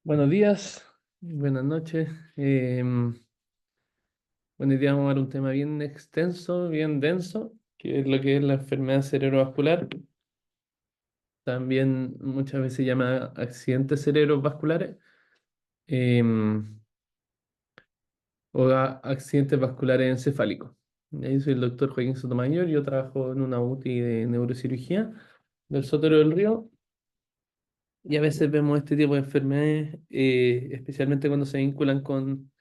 Buenos días, buenas noches. Bueno, hoy día vamos a ver un tema bien extenso, bien denso, que es lo que es la enfermedad cerebrovascular. También muchas veces se llama accidentes cerebrovasculares em, accidentes vasculares encefálicos. Yo soy el doctor Joaquín Sotomayor, yo trabajo en una UTI de neurocirugía del Sotero del Río. Y a veces vemos este tipo de enfermedades, especialmente cuando se vinculan con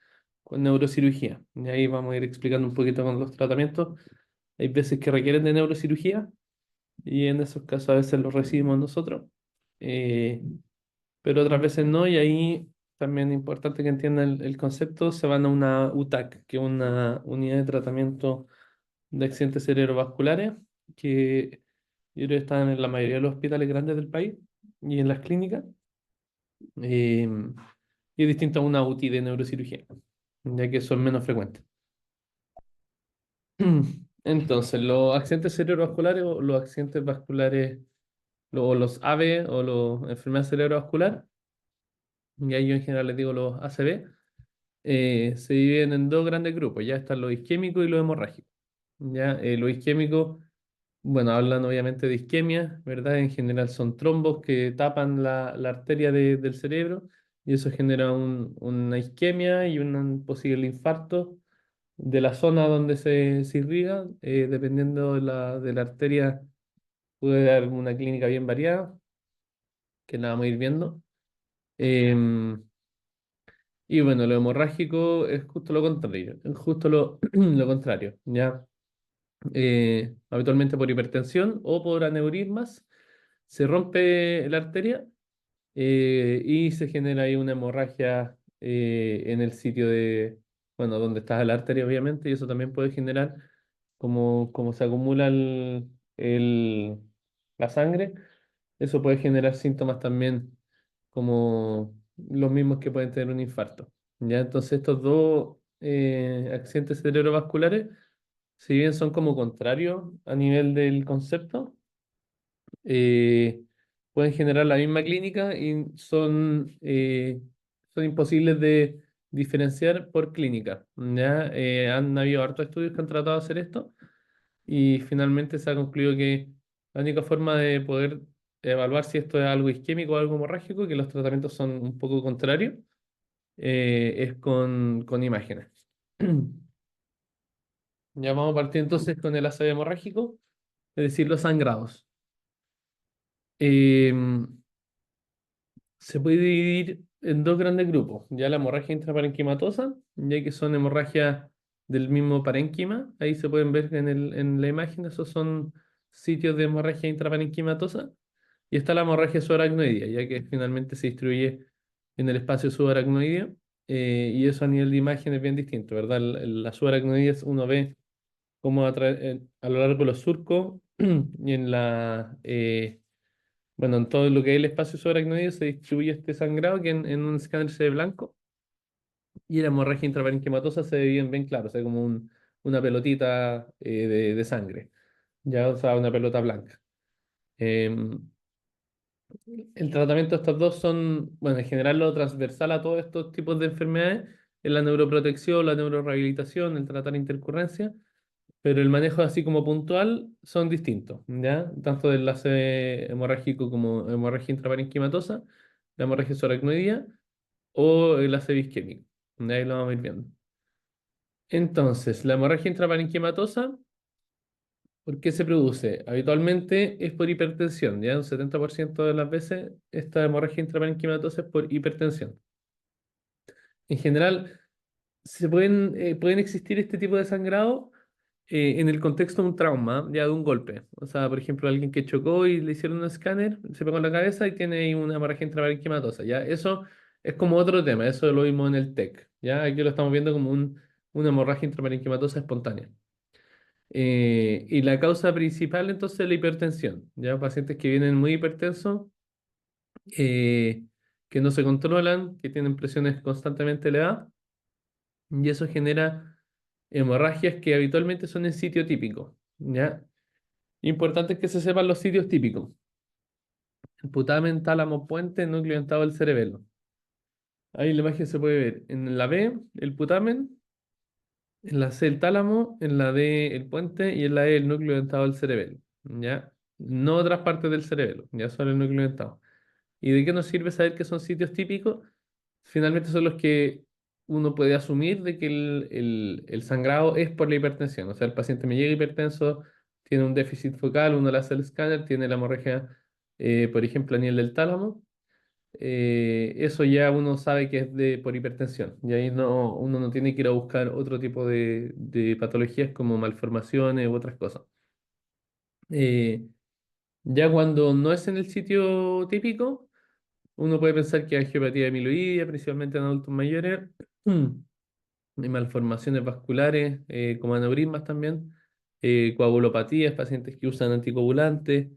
neurocirugía. Y ahí vamos a ir explicando un poquito con los tratamientos. Hay veces que requieren de neurocirugía y en esos casos a veces los recibimos nosotros, eh, pero otras veces no. Y ahí también es importante que entiendan el concepto. Se van a una UTAC, que es una unidad de tratamiento de accidentes cerebrovasculares, que yo creo que están en la mayoría de los hospitales grandes del país y en las clínicas. eh, y es distinto a una UTI de neurocirugía, ya que son menos frecuentes. Entonces, los accidentes cerebrovasculares o los accidentes vasculares, o los AVE o los enfermedades cerebrovasculares, y ahí yo en general les digo los ACV, se dividen en dos grandes grupos. Ya están los isquémicos y los hemorrágicos. Ya, los isquémicos, bueno, hablan obviamente de isquemia, ¿verdad? En general son trombos que tapan la arteria del cerebro y eso genera una isquemia y un posible infarto de la zona donde se irriga. Dependiendo de la arteria, puede dar una clínica bien variada, que la vamos a ir viendo. Em, y bueno, lo hemorrágico es justo lo contrario, es justo lo contrario, ¿ya? Habitualmente por hipertensión o por aneurismas, se rompe la arteria, y se genera ahí una hemorragia, en el sitio bueno, donde está la arteria, obviamente, y eso también puede generar, como se acumula la sangre, eso puede generar síntomas también como los mismos que pueden tener un infarto. ¿Ya? Entonces estos dos accidentes cerebrovasculares, si bien son como contrarios a nivel del concepto, eh, pueden generar la misma clínica y son imposibles de diferenciar por clínica. ¿Ya? Han habido hartos estudios que han tratado de hacer esto y finalmente se ha concluido que la única forma de poder evaluar si esto es algo isquémico o algo hemorrágico, que los tratamientos son un poco contrarios, es con imágenes. Ya vamos a partir entonces con el ácido hemorrágico, es decir, los sangrados. Em, Se puede dividir en dos grandes grupos, ya la hemorragia intraparenquimatosa, ya que son hemorragias del mismo parénquima, ahí se pueden ver en la imagen, esos son sitios de hemorragia intraparenquimatosa, y está la hemorragia subaracnoidea, ya que finalmente se distribuye en el espacio subaracnoideo, y eso a nivel de imagen es bien distinto, ¿verdad? La subaracnoidea uno ve cómo a lo largo de los surcos y bueno, en todo lo que es el espacio subaracnoideo se distribuye este sangrado que en un escáner se ve blanco, y la hemorragia intraparenquimatosa se ve bien claro, o sea, como una pelotita, de sangre, ya, o sea, una pelota blanca. Em, el tratamiento de estas dos son, bueno, en general lo transversal a todos estos tipos de enfermedades es la neuroprotección, la neurorehabilitación, el tratar intercurrencia, pero el manejo así como puntual son distintos, ¿ya? Tanto del enlace hemorrágico como hemorragia intraparenquimatosa, la hemorragia subaracnoidea o el ACV isquémico. De ahí lo vamos a ir viendo. Entonces, la hemorragia intraparenquimatosa, ¿por qué se produce? Habitualmente es por hipertensión, ¿ya? Un 70% de las veces esta hemorragia intraparenquimatosa es por hipertensión. En general, pueden existir este tipo de sangrado, en el contexto de un trauma, ya de un golpe. O sea, por ejemplo, alguien que chocó y le hicieron un escáner, se pegó en la cabeza y tiene ahí una hemorragia intraparenquimatosa. Ya, eso es como otro tema, eso lo vimos en el TEC. Ya, aquí lo estamos viendo como una hemorragia intraparenquimatosa espontánea. Y la causa principal entonces es la hipertensión. Ya, pacientes que vienen muy hipertensos, eh, que no se controlan, que tienen presiones constantemente elevadas, y eso genera hemorragias que habitualmente son en sitio típico. ¿Ya? Importante es que se sepan los sitios típicos: el putamen, tálamo, puente, núcleo dentado del cerebelo. Ahí la imagen se puede ver en la B, el putamen, en la C, el tálamo, en la D, el puente y en la E, el núcleo dentado del cerebelo. ¿Ya? No otras partes del cerebelo, ya solo el núcleo dentado. ¿Y de qué nos sirve saber que son sitios típicos? Finalmente son los que uno puede asumir de que el sangrado es por la hipertensión. O sea, el paciente me llega hipertenso, tiene un déficit focal, uno le hace el escáner, tiene la hemorragia, por ejemplo, a nivel del tálamo. Eso ya uno sabe que es por hipertensión. Y ahí no, uno no tiene que ir a buscar otro tipo de patologías como malformaciones u otras cosas. Eh, ya cuando no es en el sitio típico, uno puede pensar que hay angiopatía amiloidea, principalmente en adultos mayores, y malformaciones vasculares, como aneurismas también, coagulopatías, pacientes que usan anticoagulantes,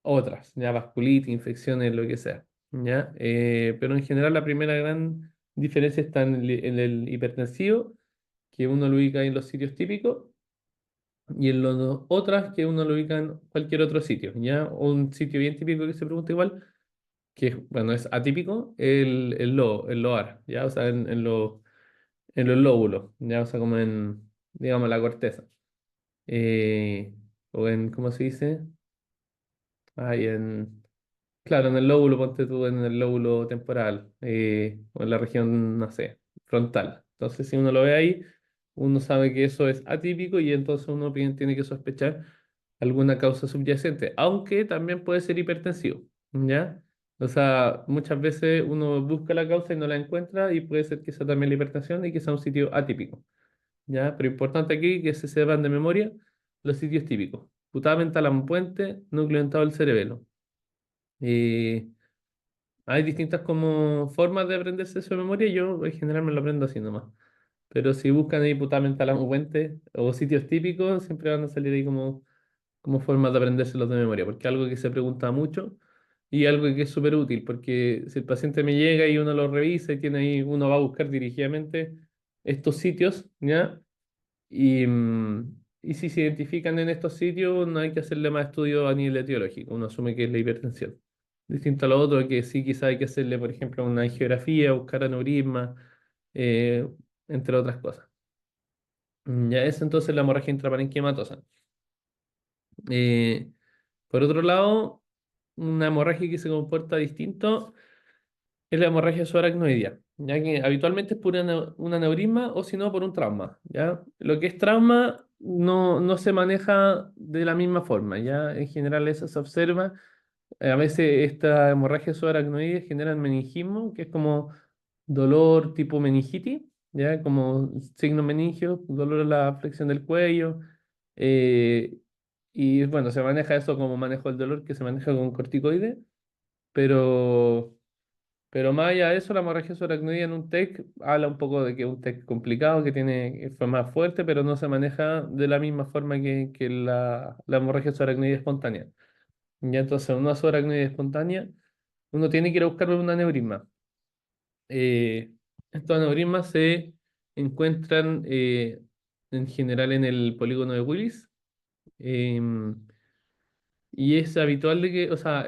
otras, ya vasculitis, infecciones, lo que sea, ¿ya? Pero en general la primera gran diferencia está en el hipertensivo, que uno lo ubica en los sitios típicos, y en las otras que uno lo ubica en cualquier otro sitio, ¿ya? Un sitio bien típico que se pregunta igual que bueno, es atípico, el LOAR, ¿ya? O sea, en los lóbulos, ¿ya? O sea, como en, digamos, la corteza. O en, ¿cómo se dice? Ahí en, claro, en el lóbulo, ponte tú en el lóbulo temporal, o en la región, no sé, frontal. Entonces, si uno lo ve ahí, uno sabe que eso es atípico y entonces uno tiene que sospechar alguna causa subyacente, aunque también puede ser hipertensivo, ¿ya? O sea, muchas veces uno busca la causa y no la encuentra y puede ser que sea también la hipertensión y que sea un sitio atípico, ¿ya? Pero importante aquí que se sepan de memoria los sitios típicos. Putamen, tálamo, puente, núcleo dentado del cerebelo. Y hay distintas como formas de aprenderse eso de memoria. Yo en general me lo aprendo así nomás. Pero si buscan ahí putamen, tálamo, puente o sitios típicos, siempre van a salir ahí como formas de aprendérselos de memoria, porque es algo que se pregunta mucho y algo que es súper útil, porque si el paciente me llega y uno lo revisa y tiene ahí, uno va a buscar dirigidamente estos sitios, ¿ya? Y si se identifican en estos sitios, no hay que hacerle más estudios a nivel etiológico, uno asume que es la hipertensión. Distinto a lo otro, que sí quizá hay que hacerle, por ejemplo, una angiografía, buscar aneurisma, eh, entre otras cosas. Ya es entonces la hemorragia intraparenquimatosa. Eh, por otro lado, una hemorragia que se comporta distinto es la hemorragia subaracnoidea, ya que habitualmente es por un aneurisma o si no por un trauma, ¿ya? Lo que es trauma no se maneja de la misma forma, ¿ya? En general eso se observa. A veces esta hemorragia subaracnoidea genera meningismo, que es como dolor tipo meningitis, ¿ya? Como signo meningio, dolor en la flexión del cuello. eh, y bueno, se maneja eso como manejo del dolor, que se maneja con corticoides, pero, pero más allá de eso, la hemorragia subaracnoidea en un TEC habla un poco de que es un TEC complicado, que fue más fuerte, pero no se maneja de la misma forma que la hemorragia subaracnoidea espontánea. Ya entonces, una subaracnoidea espontánea, uno tiene que ir a buscar un aneurisma. Estos aneurismas se encuentran en general en el polígono de Willis, em, y es habitual de que, o sea,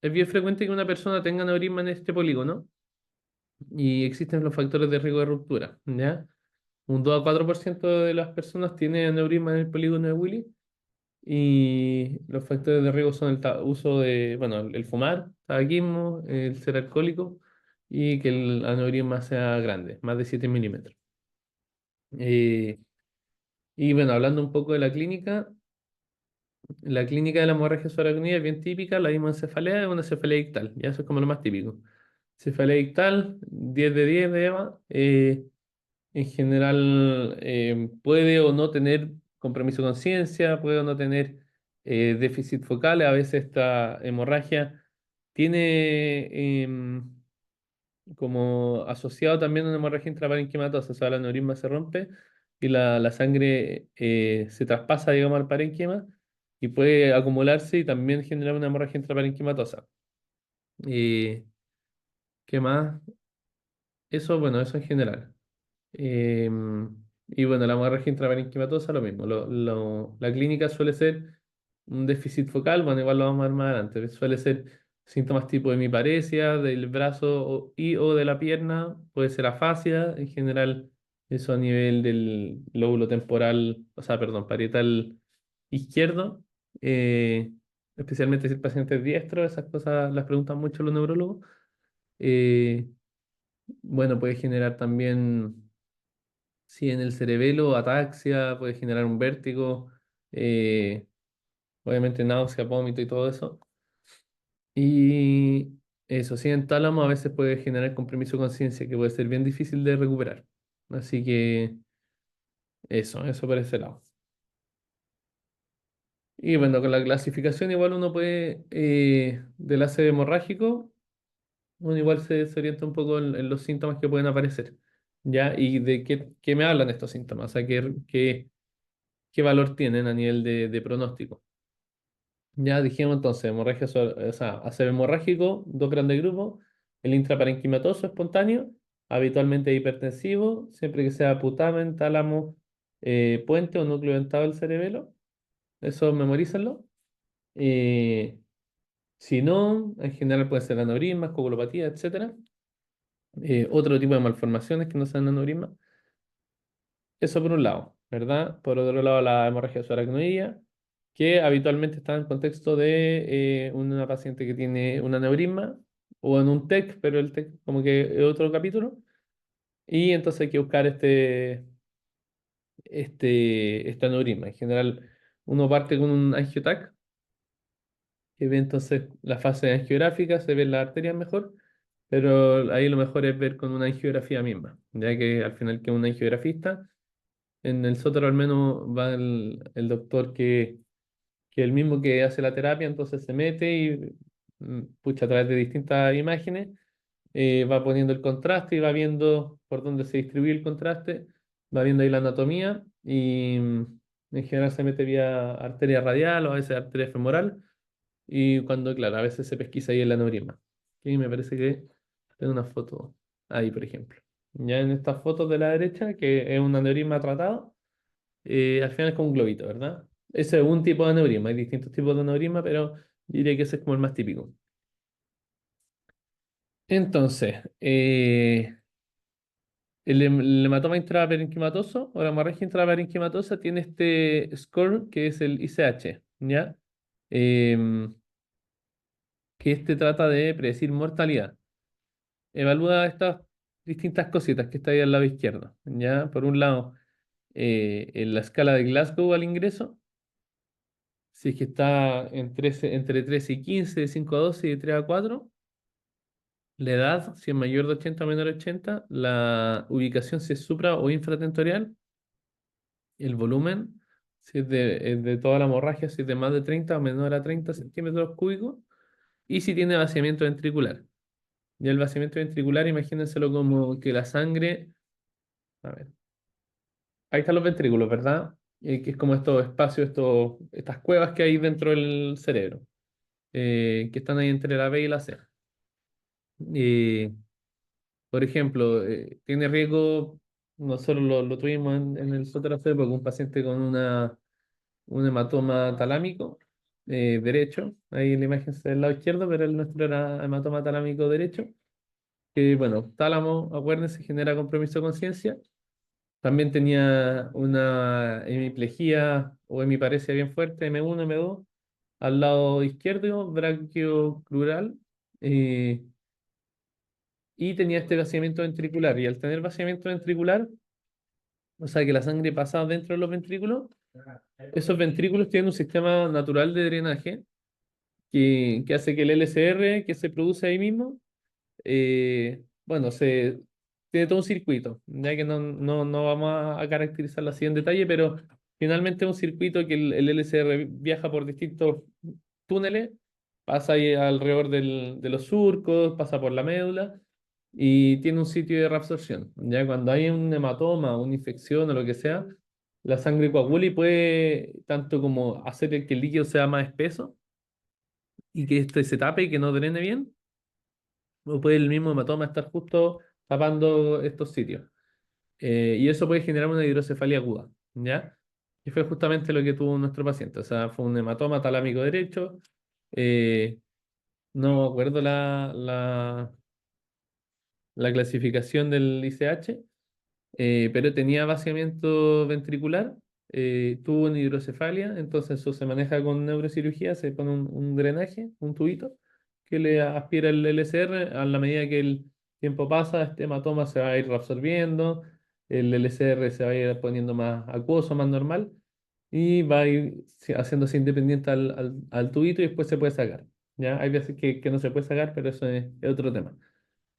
es bien frecuente que una persona tenga aneurisma en este polígono y existen los factores de riesgo de ruptura, ¿ya? Un 2 a 4% de las personas tienen aneurisma en el polígono de Willis y los factores de riesgo son el uso de, bueno, el fumar, tabaquismo, el ser alcohólico y que el aneurisma sea grande, más de 7 milímetros. Eh, y bueno, hablando un poco de la clínica de la hemorragia subaracnoidea es bien típica, la hemocefalea es una cefalea ictal, ya eso es como lo más típico. Cefalea ictal, 10 de 10 de Eva, en general puede o no tener compromiso de conciencia, puede o no tener déficit focal, a veces esta hemorragia tiene como asociado también a una hemorragia intraparenquimatosa, o sea, el aneurisma se rompe y la sangre se traspasa, digamos, al parénquima y puede acumularse y también generar una hemorragia intraparenquimatosa. Eh, ¿Qué más? Eso, bueno, eso en general. Y bueno, la hemorragia intraparenquimatosa, lo mismo. La clínica suele ser un déficit focal, bueno, igual lo vamos a ver más adelante, pero suele ser Síntomas tipo hemiparesia del brazo o de la pierna, puede ser afasia, en general eso a nivel del lóbulo temporal, o sea, perdón, parietal izquierdo, eh, especialmente si el paciente es diestro, esas cosas las preguntan mucho los neurólogos. Eh, bueno, puede generar también, si en el cerebelo, ataxia, puede generar un vértigo, eh, obviamente náusea, vómito y todo eso. Y eso, sí, en tálamo a veces puede generar compromiso de conciencia, que puede ser bien difícil de recuperar. Así que eso por ese lado. Y bueno, con la clasificación igual uno puede, del ácido hemorrágico, uno igual se orienta un poco en los síntomas que pueden aparecer. ¿Ya? ¿Y de qué me hablan estos síntomas? O sea, qué valor tienen a nivel de pronóstico? Ya dijimos entonces, hemorragia, o sea, ácido hemorrágico, dos grandes grupos, el intraparenquimatoso espontáneo, habitualmente hipertensivo, siempre que sea putamen, tálamo, puente o núcleo dentado del cerebelo, eso memorízalo. Eh, si no, en general puede ser aneurismas, coagulopatía, etcétera. Otro tipo de malformaciones que no sean aneurismas. Eso por un lado, ¿verdad? Por otro lado, la hemorragia subaracnoidea, que habitualmente está en el contexto de una paciente que tiene un aneurisma o en un TEC, pero el TEC como que es otro capítulo. Y entonces hay que buscar este aneurisma. En general, uno parte con un angiotac, que ve entonces la fase angiográfica, se ven las arterias mejor, pero ahí lo mejor es ver con una angiografía misma, ya que al final que un angiografista. En el sótano al menos va el doctor que el mismo que hace la terapia, entonces se mete y pucha, a través de distintas imágenes, va poniendo el contraste y va viendo por dónde se distribuye el contraste, va viendo ahí la anatomía y en general se mete vía arteria radial o a veces arteria femoral y cuando, claro, a veces se pesquisa ahí el aneurisma. Y me parece que tengo una foto ahí, por ejemplo. Ya en estas fotos de la derecha, que es un aneurisma tratado, al final es como un globito, ¿verdad? Ese es un tipo de aneurisma, hay distintos tipos de aneurisma, pero yo diría que ese es como el más típico. Entonces, el hematoma intraparenquimatoso o la hemorragia intraparenquimatosa tiene este score que es el ICH, ¿ya? Em, que este trata de predecir mortalidad. Evalúa estas distintas cositas que está ahí al lado izquierdo, ¿ya? Por un lado, en la escala de Glasgow al ingreso, si es que está entre 13 y 15, de 5 a 12 y de 3 a 4. La edad, si es mayor de 80 o menor de 80. La ubicación, si es supra o infratentorial. El volumen, si es de toda la hemorragia, si es de más de 30 o menor a 30 centímetros cúbicos. Y si tiene vaciamiento ventricular. Y el vaciamiento ventricular, imagínenselo como que la sangre. A ver, ahí están los ventrículos, ¿verdad? Que es como estos espacios, estas cuevas que hay dentro del cerebro, que están ahí entre la B y la C. Eh, por ejemplo, tiene riesgo, nosotros lo tuvimos en el sótano hace poco, un paciente con un hematoma talámico derecho, ahí en la imagen está del lado izquierdo, pero el nuestro era hematoma talámico derecho, que bueno, tálamo, acuérdense, genera compromiso de conciencia. También tenía una hemiplegia o hemiparesia bien fuerte, M1, M2, al lado izquierdo, brachiocrural. eh, y tenía este vaciamiento ventricular. Y al tener vaciamiento ventricular, o sea que la sangre pasa dentro de los ventrículos, esos ventrículos tienen un sistema natural de drenaje que hace que el LCR que se produce ahí mismo, bueno, tiene todo un circuito, ya que no vamos a caracterizarlo así en detalle, pero finalmente es un circuito que el LCR viaja por distintos túneles, pasa ahí alrededor de los surcos, pasa por la médula y tiene un sitio de reabsorción. Ya cuando hay un hematoma, una infección o lo que sea, la sangre coagula y puede tanto como hacer que el líquido sea más espeso y que este se tape y que no drene bien, o puede el mismo hematoma estar justo tapando estos sitios. Y eso puede generar una hidrocefalia aguda, ¿ya? Y fue justamente lo que tuvo nuestro paciente. O sea, fue un hematoma talámico derecho, eh, no me acuerdo la clasificación del ICH, pero tenía vaciamiento ventricular, tuvo una hidrocefalia, entonces eso se maneja con neurocirugía, se pone un drenaje, un tubito, que le aspira el LCR. A la medida que el tiempo pasa, este hematoma se va a ir reabsorbiendo, el LCR se va a ir poniendo más acuoso, más normal, y va a ir haciéndose independiente al tubito y después se puede sacar. ¿Ya? Hay veces que no se puede sacar, pero eso es otro tema.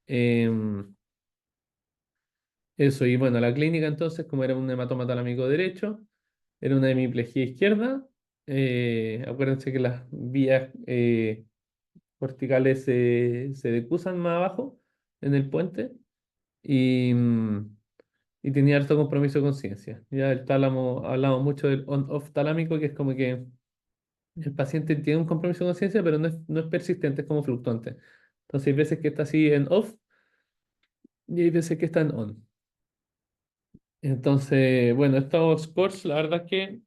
Em, Eso, y bueno, la clínica entonces, como era un hematoma talámico derecho, era una hemiplegia izquierda. Acuérdense que las vías corticales se decusan más abajo en el puente y, y tenía harto compromiso de conciencia. Ya el tálamo, hablamos mucho del on-off talámico, que es como que el paciente tiene un compromiso de conciencia, pero no es persistente, es como fluctuante. Entonces hay veces que está así en off y hay veces que está en on. Entonces, bueno, estos scores, la verdad es que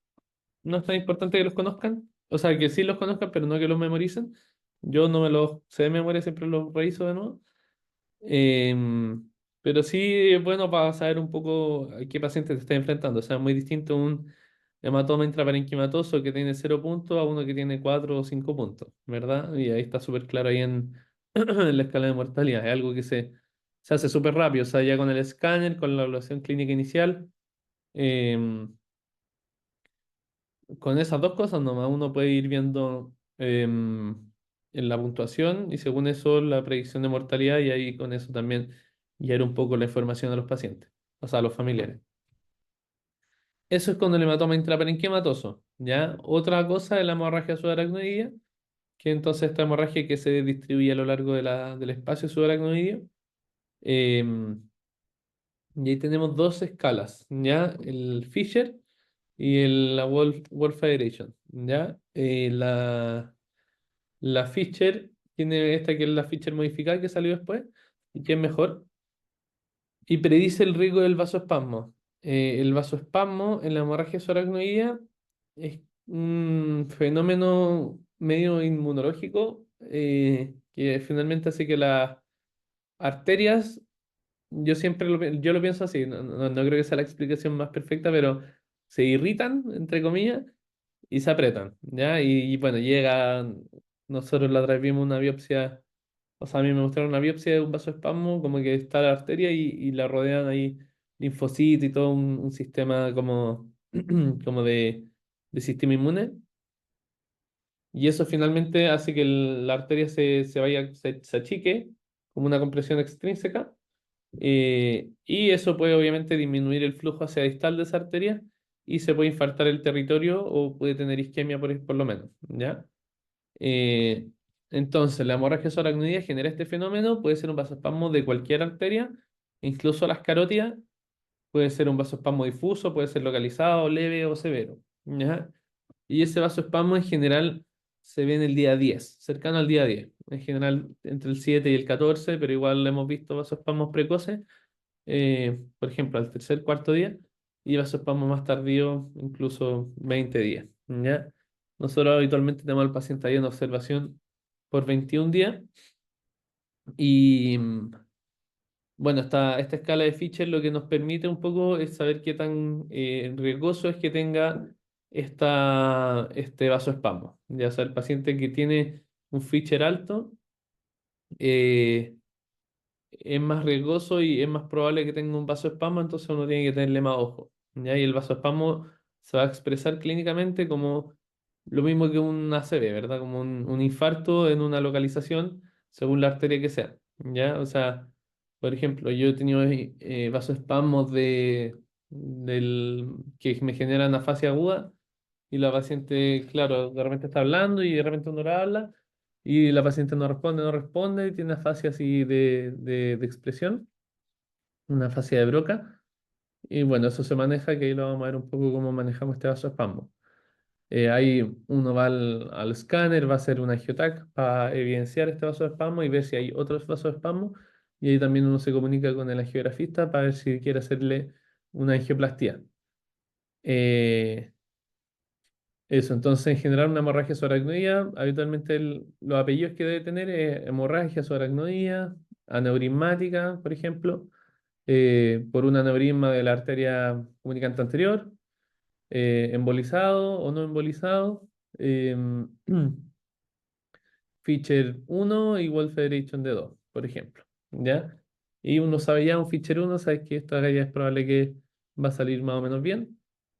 no es tan importante que los conozcan. O sea, que sí los conozcan, pero no que los memoricen. Yo no me los sé de memoria, siempre los reviso de nuevo. Em, pero sí es bueno para saber un poco a qué paciente te estás enfrentando. O sea, es muy distinto un hematoma intraparenquimatoso que tiene 0 puntos a uno que tiene 4 o 5 puntos, ¿verdad? Y ahí está súper claro ahí en la escala de mortalidad. Es algo que se hace súper rápido. O sea, ya con el escáner, con la evaluación clínica inicial. em, con esas dos cosas nomás uno puede ir viendo en la puntuación y según eso la predicción de mortalidad y ahí con eso también guiar un poco la información a los pacientes, o sea, a los familiares. Eso es con el hematoma intraparenquimatoso, ¿ya? Otra cosa es la hemorragia subaracnoidea, que entonces esta hemorragia que se distribuye a lo largo del espacio subaracnoideo. em, y ahí tenemos dos escalas, ¿ya? El Fisher y la Wolf Federation, ¿ya? La Fisher tiene esta que es la Fisher modificada que salió después y que es mejor y predice el riesgo del vasoespasmo. El vasoespasmo en la hemorragia subaracnoidea es un fenómeno medio inmunológico que finalmente hace que las arterias, yo lo pienso así, no creo que sea la explicación más perfecta, pero se irritan, entre comillas, y se apretan, ¿ya? Y bueno, nosotros la otra vez vimos una biopsia, o sea, a mí me mostraron una biopsia de un vasoespasmo, como que está la arteria y la rodean ahí linfocitos y todo un sistema como, como de sistema inmune. Y eso finalmente hace que la arteria se achique como una compresión extrínseca. Y eso puede obviamente disminuir el flujo hacia distal de esa arteria y se puede infartar el territorio o puede tener isquemia por lo menos, ¿ya? Eh, entonces, la hemorragia subaracnoidea genera este fenómeno, puede ser un vasoespasmo de cualquier arteria, incluso las carótidas, puede ser un vasoespasmo difuso, puede ser localizado, leve o severo, ¿ya? Y ese vasoespasmo en general se ve en el día 10 cercano al día 10 en general entre el 7 y el 14, pero igual hemos visto vasoespasmos precoces, por ejemplo, al tercer, cuarto día, y vasoespasmos más tardíos, incluso 20 días, ¿ya? Nosotros habitualmente tenemos al paciente ahí en observación por 21 días y bueno, esta escala de Fisher lo que nos permite un poco es saber qué tan riesgoso es que tenga este vasoespasmo. Ya sea el paciente que tiene un Fisher alto, eh, es más riesgoso y es más probable que tenga un vasoespasmo, entonces uno tiene que tenerle más ojo, ¿ya? Y el vasoespasmo se va a expresar clínicamente como lo mismo que un ACV, ¿verdad? Como un infarto en una localización según la arteria que sea, ¿ya? O sea, por ejemplo, yo he tenido vasoespasmos que me generan afasia aguda y la paciente, claro, de repente está hablando y de repente uno le habla y la paciente no responde, y tiene afasia así de expresión, una afasia de Broca. Y bueno, eso se maneja, que ahí lo vamos a ver un poco cómo manejamos este vasoespasmo. Ahí uno va al escáner, va a hacer una angiotac para evidenciar este vasoespasmo y ver si hay otros vasoespasmos. Y ahí también uno se comunica con el angiografista para ver si quiere hacerle una angioplastía. Eh, Eso, entonces en general una hemorragia subaracnoidea, habitualmente los apellidos que debe tener es hemorragia subaracnoidea, aneurismática, por ejemplo, por un aneurisma de la arteria comunicante anterior, embolizado o no embolizado, Feature 1 y Wolf Federation de 2, por ejemplo, ¿ya? Y uno sabe ya un Feature 1, sabes que esta ya es probable que va a salir más o menos bien.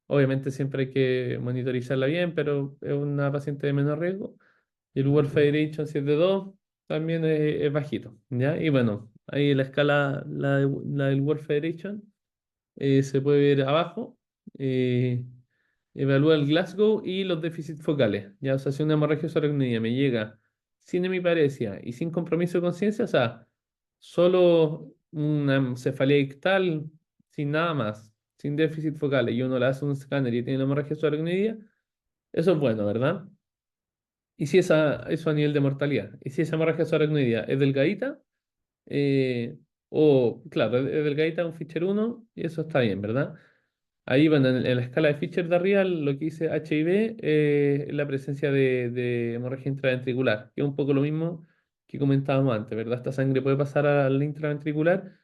Obviamente siempre hay que monitorizarla bien, pero es una paciente de menor riesgo. Y el Wolf Federation, si es de 2, también es bajito, ¿ya? Y bueno, ahí la escala, la del Wolf Federation, se puede ver abajo. eh, Evalúa el Glasgow y los déficits focales. Ya, o sea, si una hemorragia subaracnoidea me llega sin hemiparesia y sin compromiso de conciencia, o sea, solo una cefalea ictal, sin nada más, sin déficit focales, y uno le hace un escáner y tiene una hemorragia subaracnoidea, eso es bueno, ¿verdad? Y si eso a nivel de mortalidad. Y si esa hemorragia subaracnoidea es delgadita, eh, o claro, es delgadita, un Fischer 1, y eso está bien, ¿verdad? Ahí, bueno, en la escala de Fischer de arriba, lo que dice HIV es la presencia de hemorragia intraventricular, que es un poco lo mismo que comentábamos antes, ¿verdad? Esta sangre puede pasar al intraventricular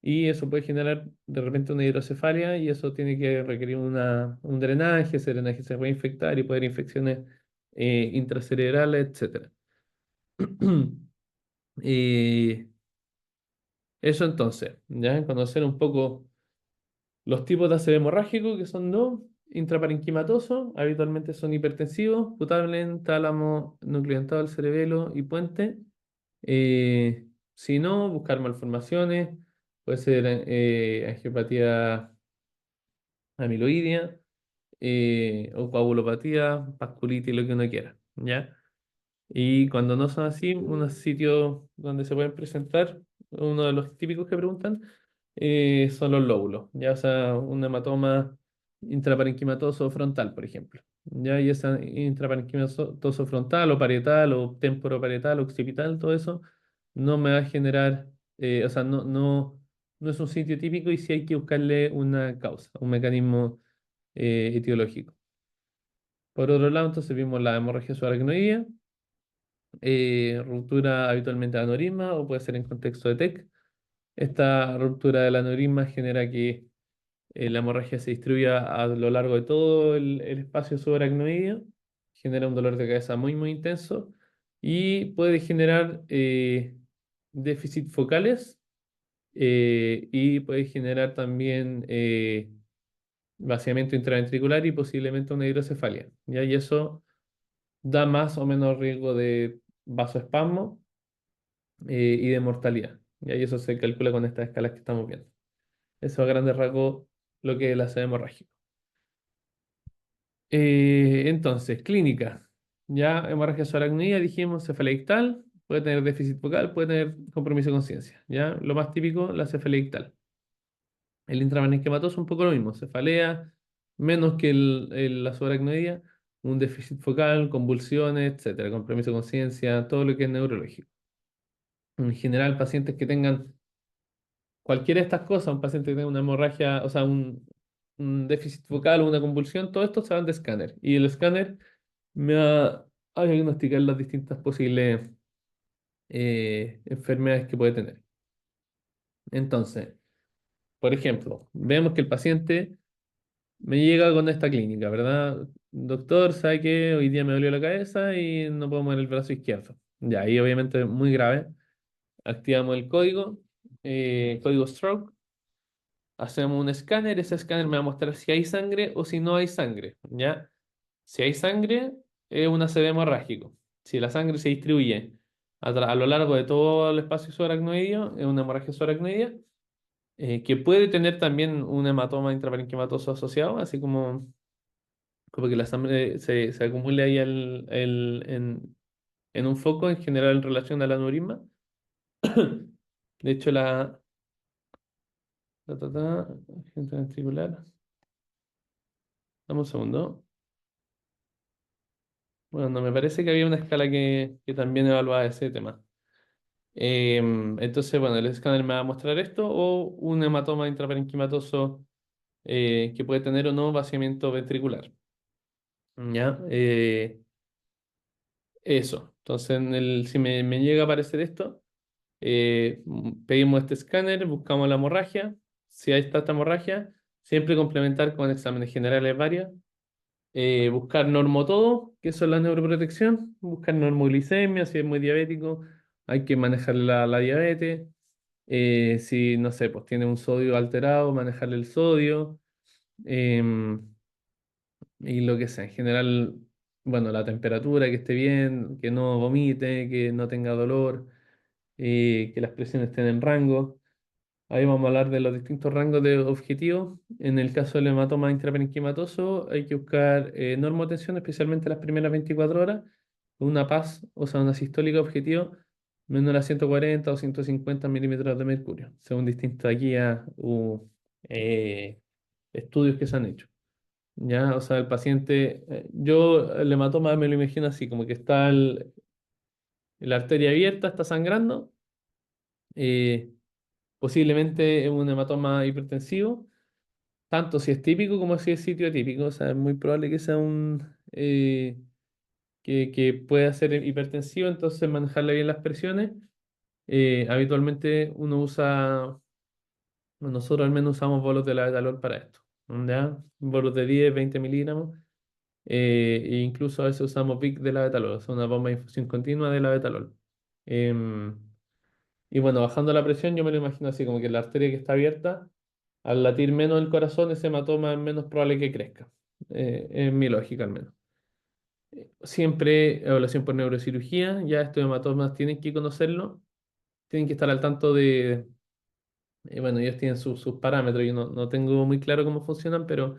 y eso puede generar de repente una hidrocefalia y eso tiene que requerir un drenaje, ese drenaje se puede infectar y puede haber infecciones intracerebrales, etcétera. Y eso entonces, ya conocer un poco los tipos de ACV hemorrágico, que son dos, intraparenquimatoso, habitualmente son hipertensivos, potable en tálamo, nucleoidentado del cerebelo y puente. Si no, buscar malformaciones, puede ser angiopatía amiloidea, o coagulopatía, vasculitis, lo que uno quiera, ¿ya? Y cuando no son así, unos sitios donde se pueden presentar, uno de los típicos que preguntan, son los lóbulos, ya sea un hematoma intraparenquimatoso frontal, por ejemplo. Ya, y esa intraparenquimatoso frontal o parietal o temporoparietal o occipital, todo eso no me va a generar, o sea, no es un sitio típico y sí hay que buscarle una causa, un mecanismo etiológico. Por otro lado, entonces vimos la hemorragia subaracnoidea, ruptura habitualmente de aneurisma o puede ser en contexto de TEC. Esta ruptura del aneurisma genera que la hemorragia se distribuya a lo largo de todo el espacio subaracnoideo, genera un dolor de cabeza muy, muy intenso y puede generar déficit focales y puede generar también vaciamiento intraventricular y posiblemente una hidrocefalia. ¿Ya? Y eso da más o menos riesgo de vasoespasmo y de mortalidad. Y eso se calcula con estas escalas que estamos viendo. Eso a grandes rasgos lo que es el ácido hemorrágico. Entonces, clínica. Ya hemorragia subaracnoidea, dijimos, cefalea ictal, puede tener déficit focal, puede tener compromiso de conciencia. Ya lo más típico, la cefalea ictal. El intraparenquimatoso un poco lo mismo, cefalea, menos que la subaracnoidea, un déficit focal, convulsiones, etcétera, compromiso de conciencia, todo lo que es neurológico. En general, pacientes que tengan cualquiera de estas cosas, un paciente que tenga una hemorragia, o sea, un déficit focal o una convulsión, todo esto se van de escáner. Y el escáner me va a diagnosticar las distintas posibles enfermedades que puede tener. Entonces, por ejemplo, vemos que el paciente me llega con esta clínica, ¿verdad? Doctor, ¿sabe qué? Hoy día me dolió la cabeza y no puedo mover el brazo izquierdo. Ya, ahí obviamente muy grave. Activamos el código stroke. Hacemos un escáner, ese escáner me va a mostrar si hay sangre o si no hay sangre, ¿ya? Si hay sangre, es un ACV hemorrágico. Si la sangre se distribuye a lo largo de todo el espacio subaracnoideo, es una hemorragia subaracnoidea, que puede tener también un hematoma intraparenquimatoso asociado, así como que la sangre se acumule ahí en un foco, en general en relación al aneurisma. De hecho, agente ventricular, dame un segundo. Bueno, no, me parece que había una escala que también evaluaba ese tema. Entonces, bueno, el escáner me va a mostrar esto o un hematoma intraparenquimatoso que puede tener o no vaciamiento ventricular. ¿Ya? Eso. Entonces, si me llega a aparecer esto, pedimos este escáner, buscamos la hemorragia. Si ahí está esta hemorragia, siempre complementar con exámenes generales varios. Buscar normotodo, que eso es la neuroprotección. Buscar normoglicemia, si es muy diabético, hay que manejar la diabetes. Si, no sé, pues tiene un sodio alterado, manejarle el sodio. em, y lo que sea, en general, bueno, la temperatura, que esté bien, que no vomite, que no tenga dolor, que las presiones estén en rango. Ahí vamos a hablar de los distintos rangos de objetivos. En el caso del hematoma intraparenquimatoso, hay que buscar normotensión, especialmente las primeras 24 horas, una PAS, o sea, una sistólica objetivo menor a 140 o 150 milímetros de mercurio, según distintas guías u estudios que se han hecho. Ya, o sea, el paciente, yo el hematoma me lo imagino así, como que está la arteria abierta, está sangrando, eh, posiblemente es un hematoma hipertensivo, tanto si es típico como si es sitio atípico, o sea, es muy probable que sea que pueda ser hipertensivo, entonces manejarle bien las presiones. Habitualmente uno usa, bueno, nosotros al menos usamos bolos de labetalol para esto, ¿ya? Bolos de 10, 20 miligramos. E incluso a veces usamos Vic de labetalol, o sea, una bomba de infusión continua de labetalol. Em, y bueno, bajando la presión, yo me lo imagino así, como que la arteria que está abierta, al latir menos el corazón, ese hematoma es menos probable que crezca. Es mi lógica al menos. Siempre evaluación por neurocirugía, ya estos hematomas tienen que conocerlo, tienen que estar al tanto de, bueno, ellos tienen sus parámetros, yo no tengo muy claro cómo funcionan, pero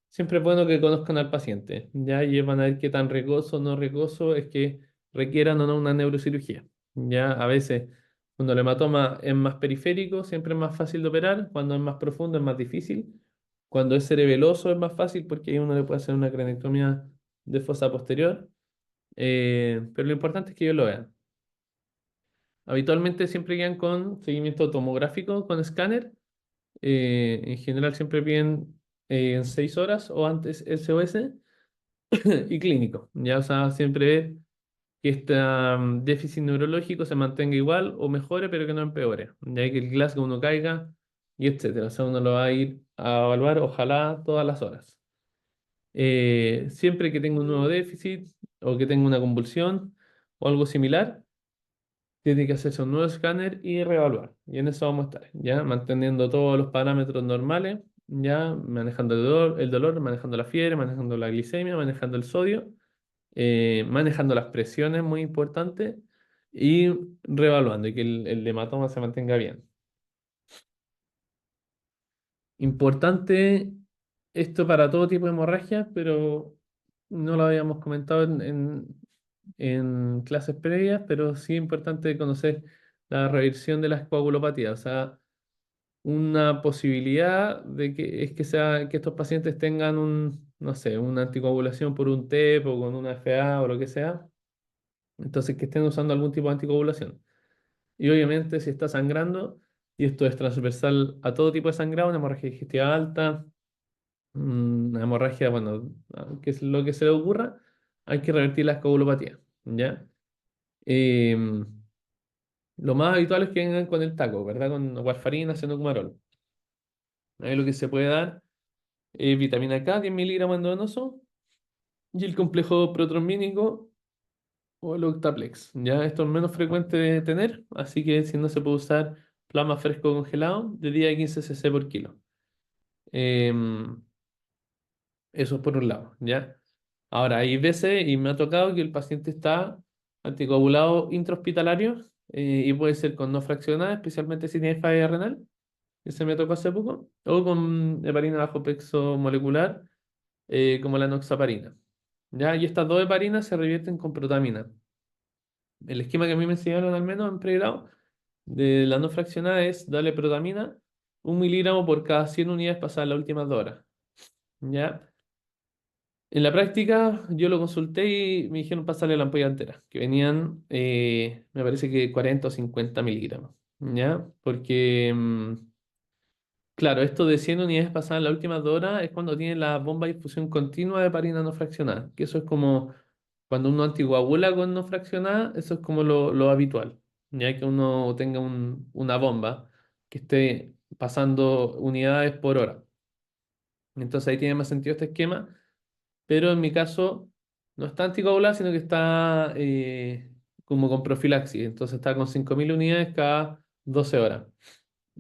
siempre es bueno que conozcan al paciente, ¿ya? Y van a ver qué tan riesgoso o no riesgoso es que requieran o no una neurocirugía, ¿ya? A veces, cuando el hematoma es más periférico, siempre es más fácil de operar, cuando es más profundo es más difícil, cuando es cerebeloso es más fácil porque ahí uno le puede hacer una cranectomía de fosa posterior, pero lo importante es que ellos lo vean. Habitualmente siempre quedan con seguimiento tomográfico, con escáner, en general siempre piden en 6 horas o antes SOS y clínico. Ya, o sea, siempre que este déficit neurológico se mantenga igual o mejore, pero que no empeore. Ya que el Glasgow no caiga y etcétera. O sea, uno lo va a ir a evaluar, ojalá, todas las horas. Siempre que tenga un nuevo déficit o que tenga una convulsión o algo similar, tiene que hacerse un nuevo escáner y reevaluar. Y en eso vamos a estar, ¿ya? Manteniendo todos los parámetros normales, ya manejando el dolor, manejando la fiebre, manejando la glicemia, manejando el sodio, manejando las presiones, muy importante, y reevaluando y que el hematoma se mantenga bien. Importante esto para todo tipo de hemorragias, pero no lo habíamos comentado en clases previas, pero sí es importante conocer la reversión de las coagulopatías. O sea, una posibilidad de que es que sea que estos pacientes tengan no sé, una anticoagulación por un TEP o con una FA o lo que sea. Entonces, que estén usando algún tipo de anticoagulación. Y obviamente, si está sangrando, y esto es transversal a todo tipo de sangrado, una hemorragia digestiva alta, una hemorragia, bueno, que es lo que se le ocurra, hay que revertir la coagulopatía, ¿ya? Em, lo más habitual es que vengan con el taco, ¿verdad? Con warfarina, cumarol. Ahí lo que se puede dar es vitamina K, 10 miligramos endovenoso, y el complejo protrombínico o el Octaplex, ¿ya? Esto es menos frecuente de tener, así que si no se puede usar plasma fresco congelado de 10 a 15 cc por kilo. Em, Eso por un lado, ¿ya? Ahora, hay veces, y me ha tocado, que el paciente está anticoagulado intrahospitalario y puede ser con no fraccionada, especialmente si tiene falla renal, que se me tocó hace poco, o con heparina bajo peso molecular, como la enoxaparina, ¿ya? Y estas dos heparinas se revierten con protamina. El esquema que a mí me enseñaron, al menos en pregrado, de la no fraccionada es darle protamina 1 miligramo por cada 100 unidades pasadas las últimas 2 horas, ¿ya? En la práctica, yo lo consulté y me dijeron pasarle la ampolla entera, que venían, me parece que 40 o 50 miligramos, ¿ya? Porque Claro, esto de 100 unidades pasadas en las últimas 2 horas es cuando tiene la bomba de infusión continua de heparina no fraccionada, que eso es como cuando uno anticoagula con no fraccionada, eso es como lo habitual, ya que uno tenga una bomba que esté pasando unidades por hora. Entonces ahí tiene más sentido este esquema, pero en mi caso no está anticoagulada, sino que está como con profilaxis, entonces está con 5.000 unidades cada 12 horas.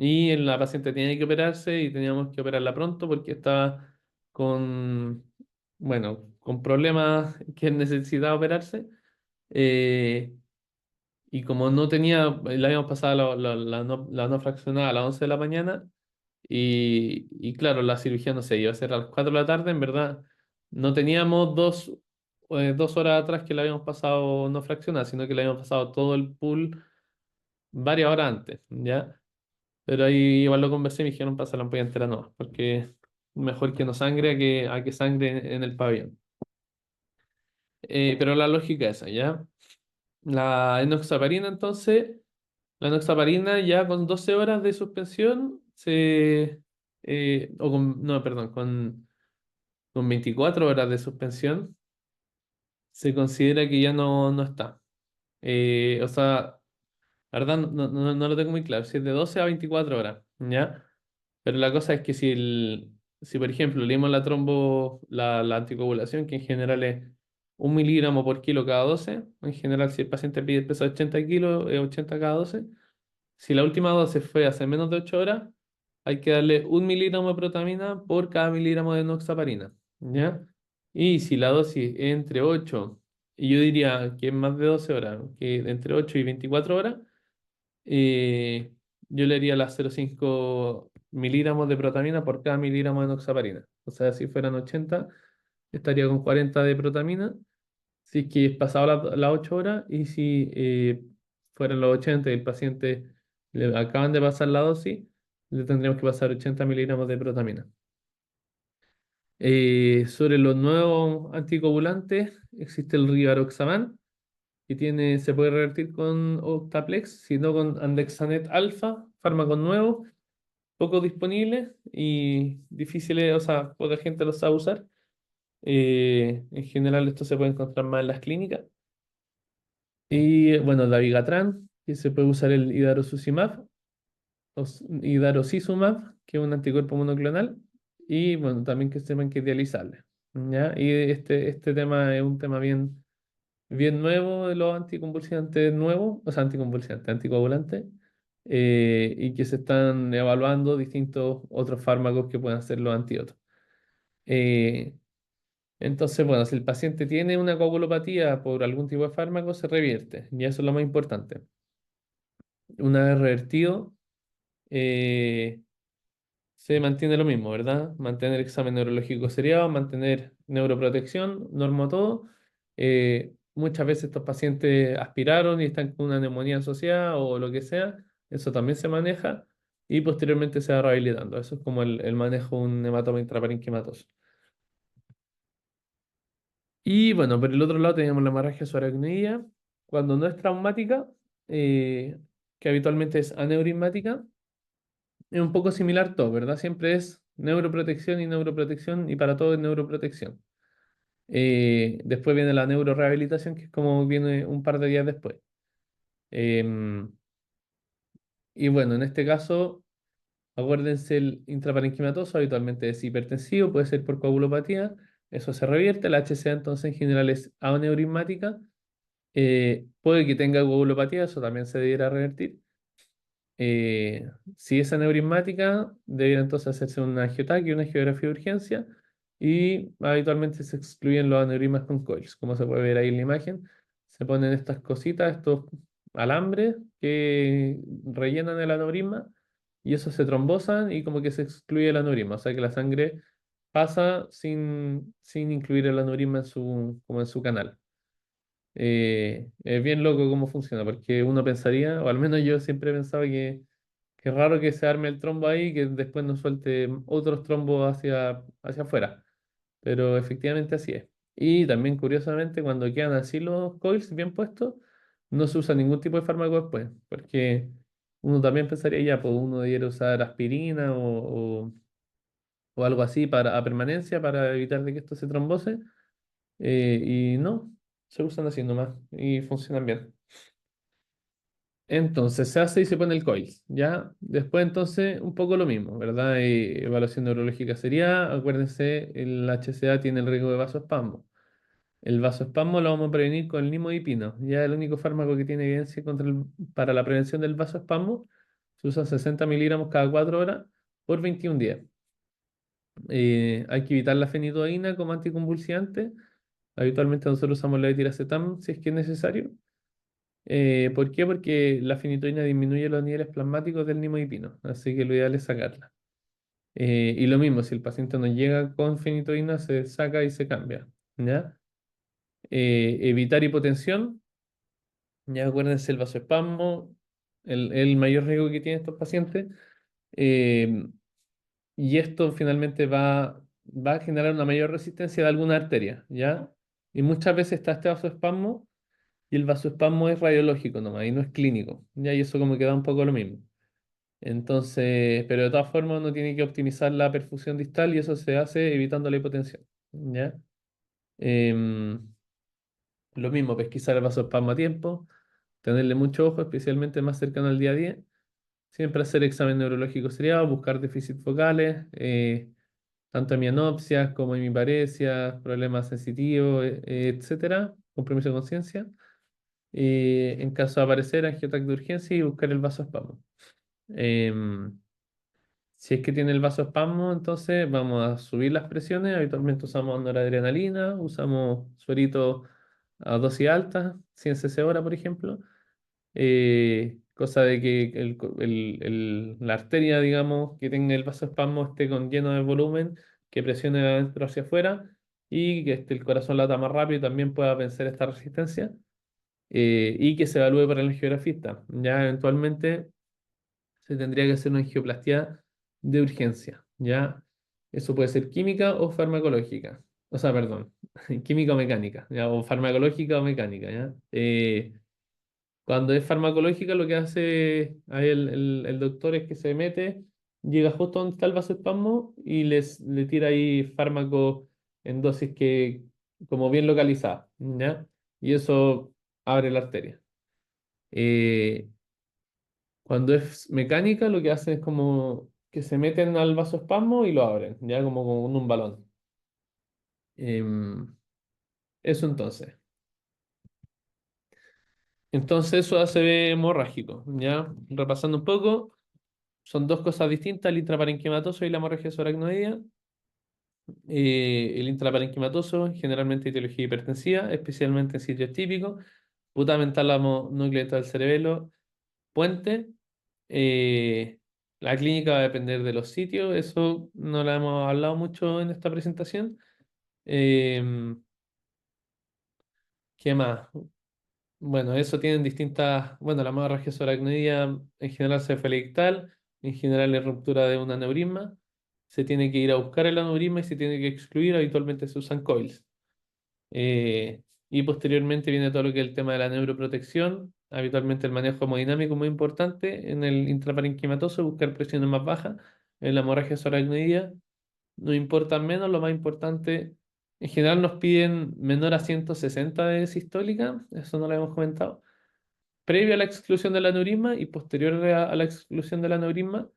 Y la paciente tiene que operarse y teníamos que operarla pronto porque estaba con, bueno, con problemas que necesitaba operarse. eh, y como no tenía, le habíamos pasado la no fraccionada a las 11 de la mañana y claro, la cirugía no sé, iba a ser a las 4 de la tarde, en verdad no teníamos 2 horas atrás que la habíamos pasado no fraccionada, sino que le habíamos pasado todo el pool varias horas antes, ¿ya? Pero ahí igual lo conversé y me dijeron pasa la ampolla entera no, porque mejor que no sangre a que sangre en el pabellón. Pero la lógica es esa, ¿ya? La enoxaparina entonces, la enoxaparina ya con 12 horas de suspensión no, perdón, con 24 horas de suspensión se considera que ya no está. O sea, la verdad no lo tengo muy claro, si es de 12 a 24 horas, ¿ya? Pero la cosa es que si por ejemplo leímos la anticoagulación, que en general es 1 miligramo por kilo cada 12, en general si el paciente pide peso de 80 kilos, es 80 cada 12. Si la última dosis fue hace menos de 8 horas, hay que darle 1 miligramo de protamina por cada miligramo de enoxaparina, ¿ya? Y si la dosis es entre 8, y yo diría que es más de 12 horas, que entre 8 y 24 horas, eh, yo le haría las 0,5 miligramos de protamina por cada miligramo de enoxaparina. O sea, si fueran 80, estaría con 40 de protamina. Si es que es pasado las 8 horas y si fueran los 80 y el paciente le acaban de pasar la dosis, le tendríamos que pasar 80 miligramos de protamina. Sobre los nuevos anticoagulantes, existe el Rivaroxaban, que se puede revertir con Octaplex, sino con Andexanet alfa, fármacos nuevos, poco disponibles y difíciles, o sea, poca gente los sabe usar. En general, esto se puede encontrar más en las clínicas. Y bueno, Dabigatran, que se puede usar el Idarucizumab, Idarucizumab, que es un anticuerpo monoclonal. Y bueno, también que sepan que es dializable. ¿Ya? Y este tema es un tema bien nuevo de los anticonvulsivantes nuevos, o sea, anticonvulsivantes, anticoagulantes, y que se están evaluando distintos otros fármacos que puedan ser los antídotos. Eh, entonces, bueno, si el paciente tiene una coagulopatía por algún tipo de fármaco, se revierte, y eso es lo más importante. Una vez revertido, eh, se mantiene lo mismo, ¿verdad? Mantener examen neurológico seriado, mantener neuroprotección, normo todo. Muchas veces estos pacientes aspiraron y están con una neumonía asociada o lo que sea, eso también se maneja y posteriormente se va rehabilitando. Eso es como el manejo de un hematoma intraparenquimatoso. Y bueno, por el otro lado teníamos la hemorragia subaracnoidea, cuando no es traumática, eh, que habitualmente es aneurismática. Es un poco similar todo, ¿verdad? Siempre es neuroprotección y para todo es neuroprotección. Después viene la neurorehabilitación, que es como viene un par de días después. Em, y bueno, en este caso, acuérdense, el intraparenquimatoso habitualmente es hipertensivo, puede ser por coagulopatía, eso se revierte. La HCA entonces en general es aneurismática, puede que tenga coagulopatía, eso también se debiera revertir. Si es aneurismática, debería entonces hacerse una angiotaquia y una geografía de urgencia. Y habitualmente se excluyen los aneurismas con coils, como se puede ver ahí en la imagen. Se ponen estas cositas, estos alambres que rellenan el aneurisma y eso se trombosan y como que se excluye el aneurisma. O sea que la sangre pasa sin incluir el aneurisma como en su canal. Es bien loco cómo funciona, porque uno pensaría, o al menos yo siempre he pensado que es raro que se arme el trombo ahí y que después no suelte otros trombos hacia afuera. Pero efectivamente así es. Y también, curiosamente, cuando quedan así los coils bien puestos, no se usa ningún tipo de fármaco después, porque uno también pensaría ya, pues uno debiera usar aspirina o algo así para, a permanencia para evitar de que esto se trombose. Y no, se usan así nomás y funcionan bien. Entonces se hace y se pone el coil, ¿ya? Después entonces un poco lo mismo, ¿verdad? Evaluación neurológica sería, acuérdense, el HCA tiene el riesgo de vasoespasmo. El vasoespasmo lo vamos a prevenir con el nimodipino. Ya el único fármaco que tiene evidencia para la prevención del vasoespasmo se usa 60 miligramos cada 4 horas por 21 días. Hay que evitar la fenitoína como anticonvulsivante. Habitualmente nosotros usamos la etiracetam si es que es necesario. ¿Por qué? Porque la fenitoína disminuye los niveles plasmáticos del nimodipino, así que lo ideal es sacarla. Y lo mismo, si el paciente no llega con fenitoína, se saca y se cambia, ¿ya? Evitar hipotensión, ya acuérdense el vasoespasmo, el mayor riesgo que tienen estos pacientes, eh, y esto finalmente va a generar una mayor resistencia de alguna arteria, ¿ya? Y muchas veces está este vasoespasmo y el vasoespasmo es radiológico nomás y no es clínico, ¿ya? Y eso como que da un poco lo mismo. Entonces, pero de todas formas uno tiene que optimizar la perfusión distal y eso se hace evitando la hipotensión, ¿ya? Em, lo mismo, pesquisar el vasoespasmo a tiempo, tenerle mucho ojo, especialmente más cercano al día a día. Siempre hacer examen neurológico seriado, buscar déficits focales, tanto hemianopsias como hemiparesias, problemas sensitivos, etcétera, compromiso de conciencia. En caso de aparecer, angiotac de urgencia y buscar el vasoespasmo. Em, si es que tiene el vasoespasmo, entonces vamos a subir las presiones. Habitualmente usamos noradrenalina, usamos suerito a dosis altas, 100 cc hora, por ejemplo. Cosa de que la arteria, digamos, que tenga el vasoespasmo esté con lleno de volumen, que presione de adentro hacia afuera y que el corazón lata más rápido y también pueda vencer esta resistencia. Y que se evalúe para el angiografista. Ya eventualmente se tendría que hacer una angioplastia de urgencia, ¿ya? Eso puede ser química o farmacológica. O sea, perdón, química o mecánica, ¿ya? O farmacológica o mecánica, ¿ya? Cuando es farmacológica, lo que hace ahí el doctor es que se mete, llega justo donde está el vasoespasmo y le tira ahí fármaco en dosis que, como bien localizada, ¿ya? Y eso abre la arteria. Eh, Cuando es mecánica, lo que hacen es como que se meten al vasoespasmo y lo abren, ya como con un balón. Em, eso entonces. Entonces eso hace hemorrágico, ¿ya? Repasando un poco, son dos cosas distintas, el intraparenquimatoso y la hemorragia subaracnoidea. El intraparenquimatoso, generalmente etiología hipertensiva, especialmente en sitios típicos, putamentálamo nucleato del cerebelo, puente. Eh, la clínica va a depender de los sitios, eso no lo hemos hablado mucho en esta presentación. Em, ¿Qué más? Bueno, eso tienen distintas, bueno, la hemorragia subaracnoidea en general se fue ictal, en general es ruptura de un aneurisma, se tiene que ir a buscar el aneurisma y se tiene que excluir, habitualmente se usan coils. Y posteriormente viene todo lo que es el tema de la neuroprotección, habitualmente el manejo hemodinámico muy importante en el intraparenquimatoso, buscar presiones más bajas, en la hemorragia subaracnoidea no importa menos, lo más importante, en general nos piden menor a 160 de sistólica, eso no lo hemos comentado, previo a la exclusión del aneurisma y posterior a la exclusión del aneurisma,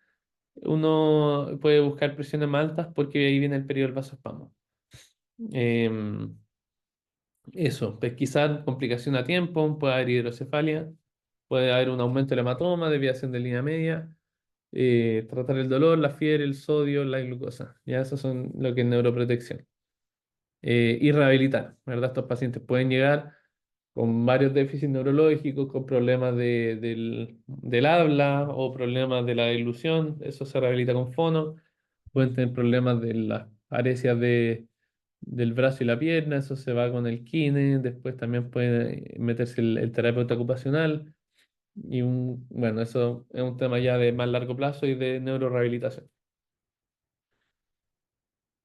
uno puede buscar presiones más altas porque ahí viene el periodo del vasoespasmo. Em, Eso, pesquisar complicación a tiempo, puede haber hidrocefalia, puede haber un aumento del hematoma, desviación de línea media, tratar el dolor, la fiebre, el sodio, la glucosa. Ya esos son lo que es neuroprotección. Y rehabilitar, ¿verdad? Estos pacientes pueden llegar con varios déficits neurológicos, con problemas del habla o problemas de la ilusión, eso se rehabilita con fono, pueden tener problemas de las paresias del brazo y la pierna, eso se va con el kine, después también puede meterse el terapeuta ocupacional bueno, eso es un tema ya de más largo plazo y de neurorehabilitación.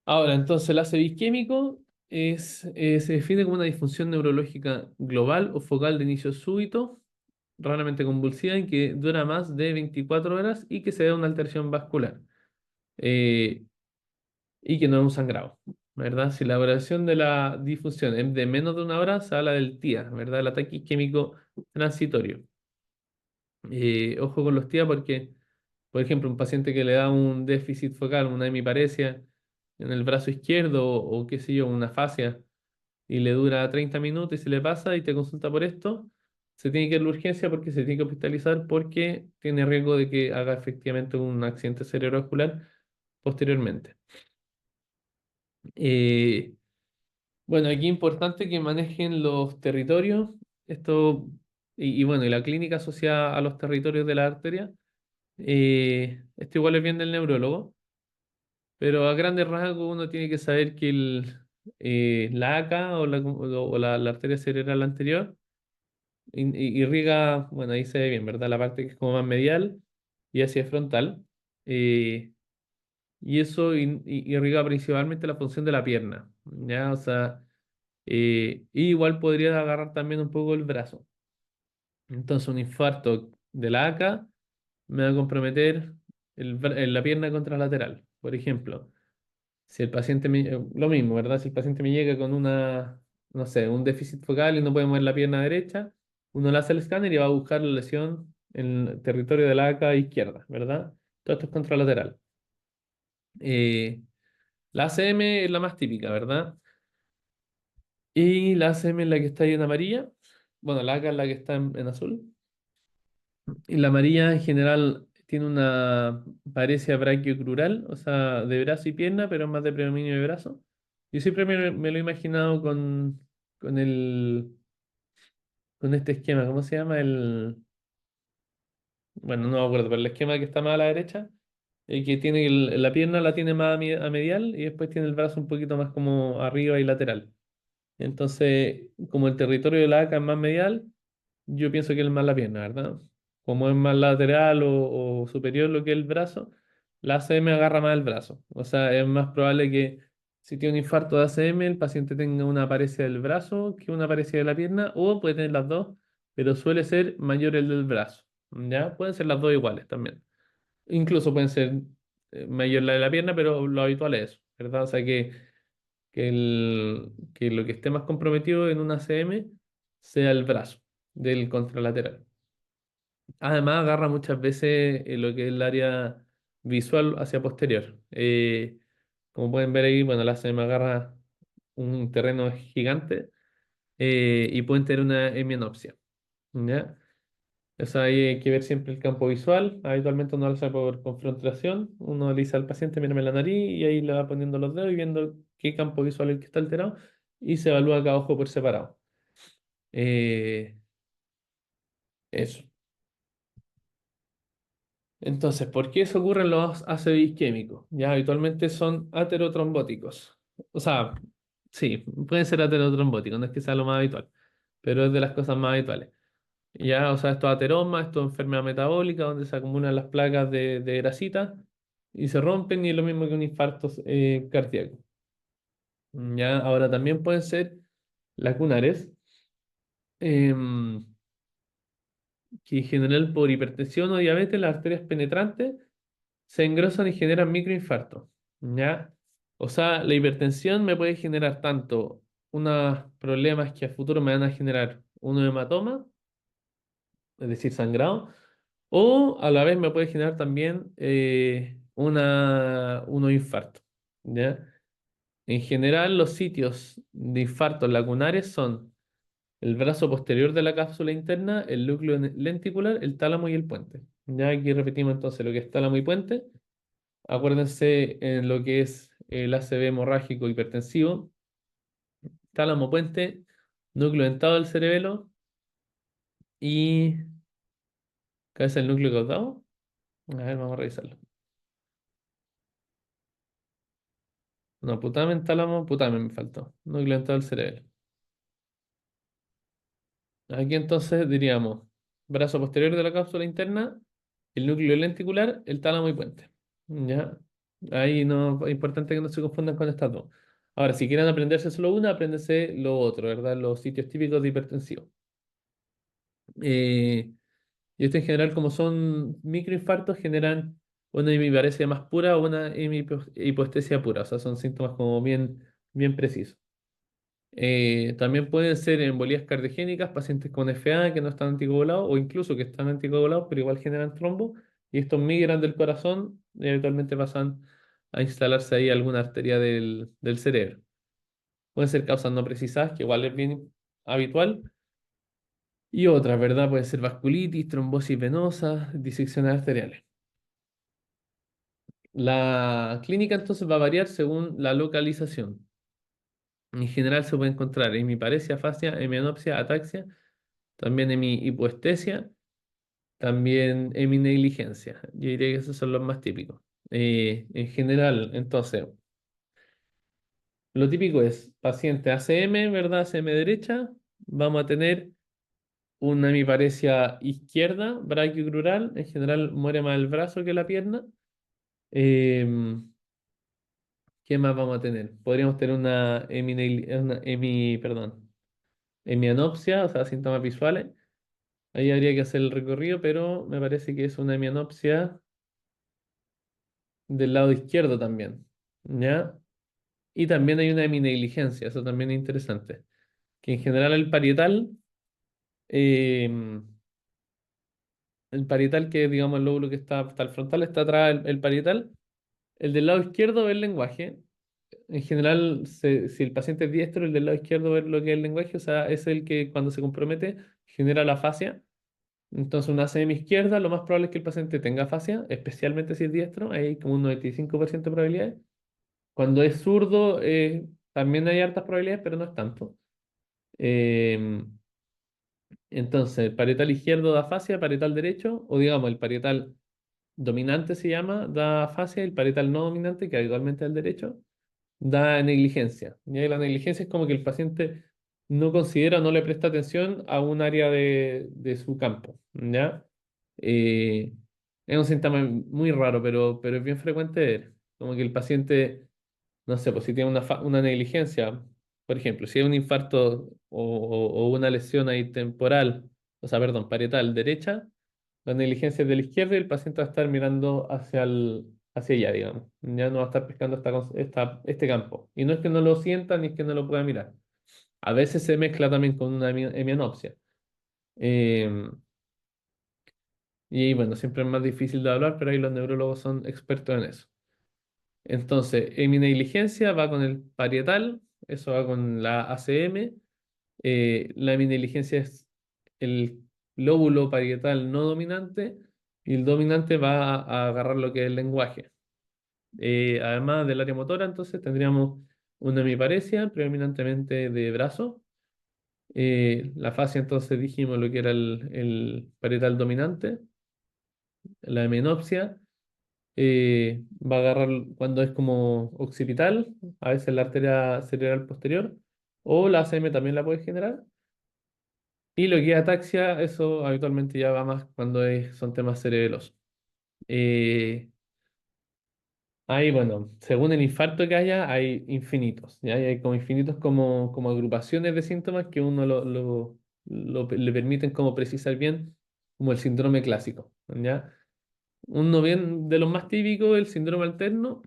Ahora, entonces el ACV isquémico se define como una disfunción neurológica global o focal de inicio súbito raramente convulsiva y que dura más de 24 horas y que se da una alteración vascular. Eh, y que no es un sangrado, ¿verdad? Si la duración de la difusión es de menos de una hora, se habla del TIA, ¿verdad? El ataque isquémico transitorio. Ojo con los TIA porque, por ejemplo, un paciente que le da un déficit focal, una hemiparesia en el brazo izquierdo o qué sé yo, una fascia, y le dura 30 minutos y se le pasa y te consulta por esto, se tiene que ir a la urgencia porque se tiene que hospitalizar porque tiene riesgo de que haga efectivamente un accidente cerebrovascular posteriormente. Eh, Bueno, aquí es importante que manejen los territorios, esto, y bueno, y la clínica asociada a los territorios de la arteria. Esto igual es bien del neurólogo, pero a grandes rasgos uno tiene que saber que la ACA o la arteria cerebral anterior irriga, bueno, ahí se ve bien, ¿verdad? La parte que es como más medial y hacia frontal. eh, y eso irriga principalmente la función de la pierna, ¿ya? O sea, y igual podría agarrar también un poco el brazo. Entonces, un infarto de la ACA me va a comprometer la pierna contralateral. Por ejemplo, si el paciente lo mismo, ¿verdad? Si el paciente me llega con no sé, un déficit focal y no puede mover la pierna derecha, uno le hace el escáner y va a buscar la lesión en el territorio de la ACA izquierda, ¿verdad? Todo esto es contralateral. Eh, la ACM es la más típica, ¿verdad? Y la ACM es la que está ahí en amarilla. Bueno, la AK es la que está en azul. Y la amarilla en general tiene una parecia brachiocrural, o sea, de brazo y pierna, pero más de predominio de brazo. Yo siempre me lo he imaginado con con este esquema, ¿cómo se llama? Bueno, no me acuerdo, pero el esquema que está más a la derecha, que tiene la pierna la tiene más a medial y después tiene el brazo un poquito más como arriba y lateral. Entonces, como el territorio de la ACA es más medial, yo pienso que es más la pierna, ¿verdad? Como es más lateral o superior lo que es el brazo, la ACM agarra más el brazo. O sea, es más probable que si tiene un infarto de ACM, el paciente tenga una paresia del brazo que una paresia de la pierna, o puede tener las dos, pero suele ser mayor el del brazo. ¿Ya? Pueden ser las dos iguales también. Incluso pueden ser mayor la de la pierna, pero lo habitual es eso, ¿verdad? O sea que lo que esté más comprometido en una CM sea el brazo del contralateral. Además, agarra muchas veces lo que es el área visual hacia posterior. Como pueden ver ahí, bueno, la CM agarra un terreno gigante y pueden tener una hemianopsia. ¿Ya? O sea, ahí hay que ver siempre el campo visual. Habitualmente uno lo hace por confrontación. Uno le dice al paciente, mírame la nariz, y ahí le va poniendo los dedos y viendo qué campo visual es el que está alterado. Y se evalúa cada ojo por separado. Eh, eso. Entonces, ¿por qué eso ocurre en los ácidos isquémicos? Ya habitualmente son aterotrombóticos. O sea, sí, pueden ser aterotrombóticos, no es que sea lo más habitual, pero es de las cosas más habituales. Ya, o sea, esto es ateroma, esto es enfermedad metabólica, donde se acumulan las placas de grasita y se rompen, y es lo mismo que un infarto cardíaco. Ya, ahora también pueden ser lacunares, em, que en general por hipertensión o diabetes las arterias penetrantes se engrosan y generan microinfartos. ¿Ya? O sea, la hipertensión me puede generar tanto unos problemas que a futuro me van a generar un hematoma, es decir, sangrado, o a la vez me puede generar también unos infartos. ¿Ya? En general, los sitios de infartos lacunares son el brazo posterior de la cápsula interna, el núcleo lenticular, el tálamo y el puente. Ya aquí repetimos entonces lo que es tálamo y puente. Acuérdense en lo que es el ACV hemorrágico hipertensivo, tálamo puente, núcleo dentado del cerebelo y cabeza del núcleo caudado. A ver, vamos a revisarlo. No, putamen, tálamo, putamen me faltó. Núcleo dentado del cerebelo. Aquí entonces diríamos brazo posterior de la cápsula interna, el núcleo lenticular, el tálamo y puente. ¿Ya? Ahí no es importante que no se confundan con estas dos. Ahora, si quieren aprenderse solo una, apréndense lo otro, ¿verdad? Los sitios típicos de hipertensión. Y esto en general, como son microinfartos, generan una hemiparesia más pura o una hipoestesia pura. O sea, son síntomas como bien precisos. También pueden ser embolías cardiogénicas, pacientes con FA que no están anticoagulados o incluso que están anticoagulados, pero igual generan trombo. Y estos migran del corazón y habitualmente pasan a instalarse ahí alguna arteria del cerebro. Pueden ser causas no precisadas, que igual es bien habitual. Y otras, ¿verdad? Puede ser vasculitis, trombosis venosa, disecciones arteriales. La clínica entonces va a variar según la localización. En general se puede encontrar hemiparesia, afasia, hemianopsia, ataxia, también hemihipoestesia, también heminegligencia. Yo diría que esos son los más típicos. En general, entonces, lo típico es paciente ACM, ¿verdad? ACM derecha. Vamos a tener una hemiparesia izquierda, brachiocrural. En general muere más el brazo que la pierna. Em, ¿Qué más vamos a tener? Podríamos tener perdón, hemianopsia, o sea, síntomas visuales. Ahí habría que hacer el recorrido, pero me parece que es una hemianopsia del lado izquierdo también, ¿ya? Y también hay una heminegligencia, eso también es interesante. Que en general eh, el parietal que es, digamos, el lóbulo que está al frontal, está atrás el parietal. El del lado izquierdo ve el lenguaje. En general, si el paciente es diestro, el del lado izquierdo ve lo que es el lenguaje, o sea, es el que cuando se compromete genera la afasia. Entonces, una semi-izquierda, lo más probable es que el paciente tenga afasia, especialmente si es diestro, hay como un 95% de probabilidades. Cuando es zurdo, también hay hartas probabilidades, pero no es tanto. Eh, entonces, parietal izquierdo da afasia, parietal derecho, o digamos, el parietal dominante se llama, da afasia, y el parietal no dominante, que habitualmente es el derecho, da negligencia. Y la negligencia es como que el paciente no considera, no le presta atención a un área de su campo, ¿ya? Eh, es un síntoma muy raro, pero es bien frecuente ver. Como que el paciente, no sé, pues si tiene una negligencia, por ejemplo, si hay un infarto o una lesión ahí temporal, o sea, perdón, parietal derecha, la negligencia es de la izquierda y el paciente va a estar mirando hacia allá, digamos. Ya no va a estar pescando este campo. Y no es que no lo sienta ni es que no lo pueda mirar. A veces se mezcla también con una hemianopsia. Eh, y bueno, siempre es más difícil de hablar, pero ahí los neurólogos son expertos en eso. Entonces, heminegligencia va con el parietal, eso va con la ACM. La heminegligencia es el lóbulo parietal no dominante y el dominante va a agarrar lo que es el lenguaje. Además del área motora, entonces tendríamos una hemiparesia predominantemente de brazo. La fascia, entonces dijimos lo que era el parietal dominante. La hemenopsia va a agarrar cuando es como occipital, a veces la arteria cerebral posterior, o la ACM también la puede generar. Y lo que es ataxia, eso habitualmente ya va más cuando son temas cerebelosos. Eh, Hay, bueno, según el infarto que haya, hay infinitos. ¿Ya? Hay como infinitos como agrupaciones de síntomas que uno le permiten como precisar bien, como el síndrome clásico. ¿Ya? Uno bien de los más típicos, el síndrome alterno,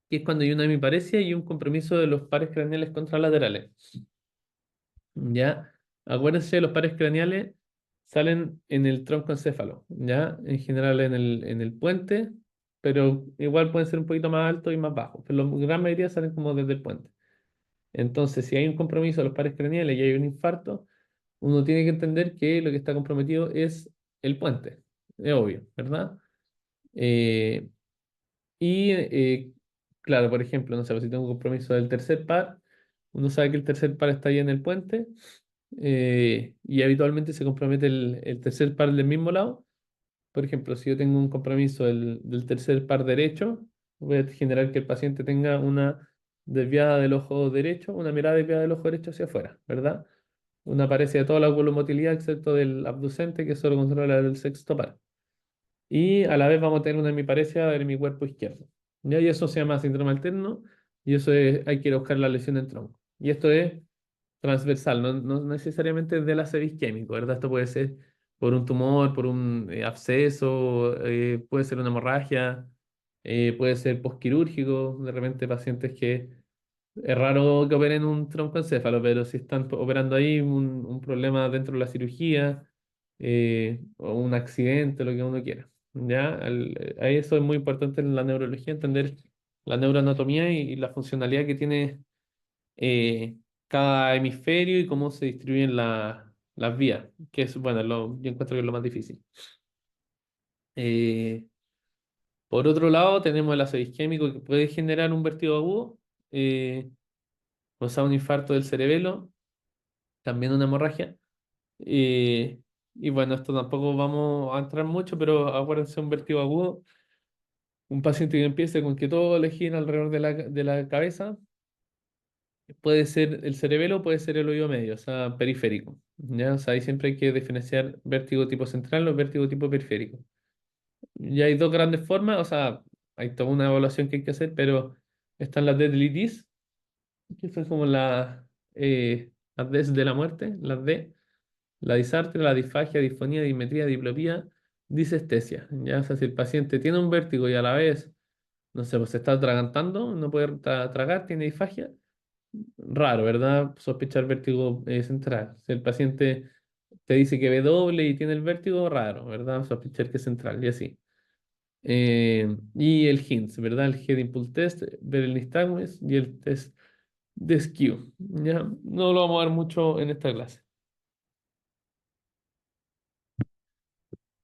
que es cuando hay una hemiparesia y un compromiso de los pares craneales contralaterales. ¿Ya? Acuérdense, los pares craneales salen en el tronco encéfalo, ¿ya? En general en el puente, pero igual pueden ser un poquito más altos y más bajos, pero la gran mayoría salen como desde el puente. Entonces, si hay un compromiso de los pares craneales y hay un infarto, uno tiene que entender que lo que está comprometido es el puente, es obvio, ¿verdad? Eh, y claro, por ejemplo, no sé, pues si tengo un compromiso del tercer par, uno sabe que el tercer par está ahí en el puente y habitualmente se compromete el tercer par del mismo lado. Por ejemplo, si yo tengo un compromiso del tercer par derecho, voy a generar que el paciente tenga una desviada del ojo derecho, una mirada desviada del ojo derecho hacia afuera, ¿verdad? Una parecia de toda la oculomotilidad excepto del abducente que solo controla el sexto par. Y a la vez vamos a tener una hemiparesia en mi cuerpo izquierdo. ¿Ya? Y eso se llama síndrome alterno y eso hay que ir a buscar la lesión en tronco. Y esto es transversal, no necesariamente del ácido isquémico, ¿verdad? Esto puede ser por un tumor, por un absceso, puede ser una hemorragia, puede ser posquirúrgico, de repente pacientes que es raro que operen un troncoencéfalo, pero si están operando ahí un problema dentro de la cirugía, o un accidente, lo que uno quiera. ¿Ya? Ahí eso es muy importante en la neurología, entender la neuroanatomía y la funcionalidad que tiene eh, cada hemisferio y cómo se distribuyen las vías, que es, bueno, yo encuentro que es lo más difícil. Eh, por otro lado, tenemos el ácido isquémico que puede generar un vértigo agudo, eh, o sea, un infarto del cerebelo, también una hemorragia. Eh, y bueno, esto tampoco vamos a entrar mucho, pero acuérdense, un vértigo agudo, un paciente que empiece con que todo le gira alrededor de la cabeza, puede ser el cerebelo, puede ser el oído medio, o sea, periférico. ¿Ya? O sea, ahí siempre hay que diferenciar vértigo tipo central o vértigo tipo periférico. Y hay dos grandes formas, o sea, hay toda una evaluación que hay que hacer, pero están las deadly Ds, que son como las Ds de la muerte, las D, la disartria, la disfagia, disfonía, dismetría, diplopía, disestesia. ¿Ya? O sea, si el paciente tiene un vértigo y a la vez, no sé, pues se está atragantando, no puede tragar, tiene disfagia, raro, ¿verdad? Sospechar vértigo central. Si el paciente te dice que ve doble y tiene el vértigo, raro, ¿verdad? Sospechar que es central y así. Y el HINTS, ¿verdad? El Head Impulse Test, ver el nistagmus y el test de Skew. ¿Ya? No lo vamos a ver mucho en esta clase.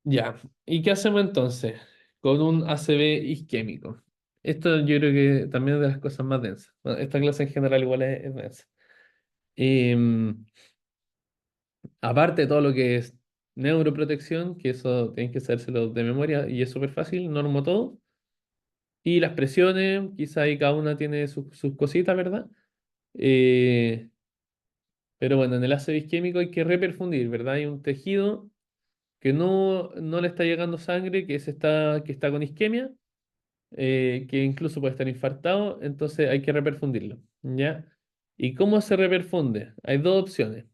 Ya. ¿Y qué hacemos entonces con un ACV isquémico? Esto yo creo que también es de las cosas más densas. Bueno, esta clase en general igual es densa. Em, Aparte de todo lo que es neuroprotección, que eso tienen que sabérselo de memoria y es súper fácil, normo todo. Y las presiones, quizá ahí cada una tiene sus cositas, ¿verdad? Eh, pero bueno, en el ácido isquémico hay que reperfundir, ¿verdad? Hay un tejido que no le está llegando sangre, que está con isquemia, que incluso puede estar infartado, entonces hay que reperfundirlo, ¿ya? ¿Y cómo se reperfunde? Hay dos opciones: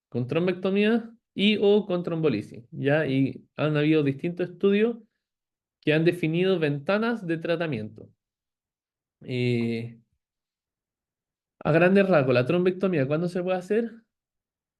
con trombectomía y o con trombolisis, ¿ya? Y han habido distintos estudios que han definido ventanas de tratamiento. Eh, a grandes rasgos, la trombectomía, ¿cuándo se puede hacer?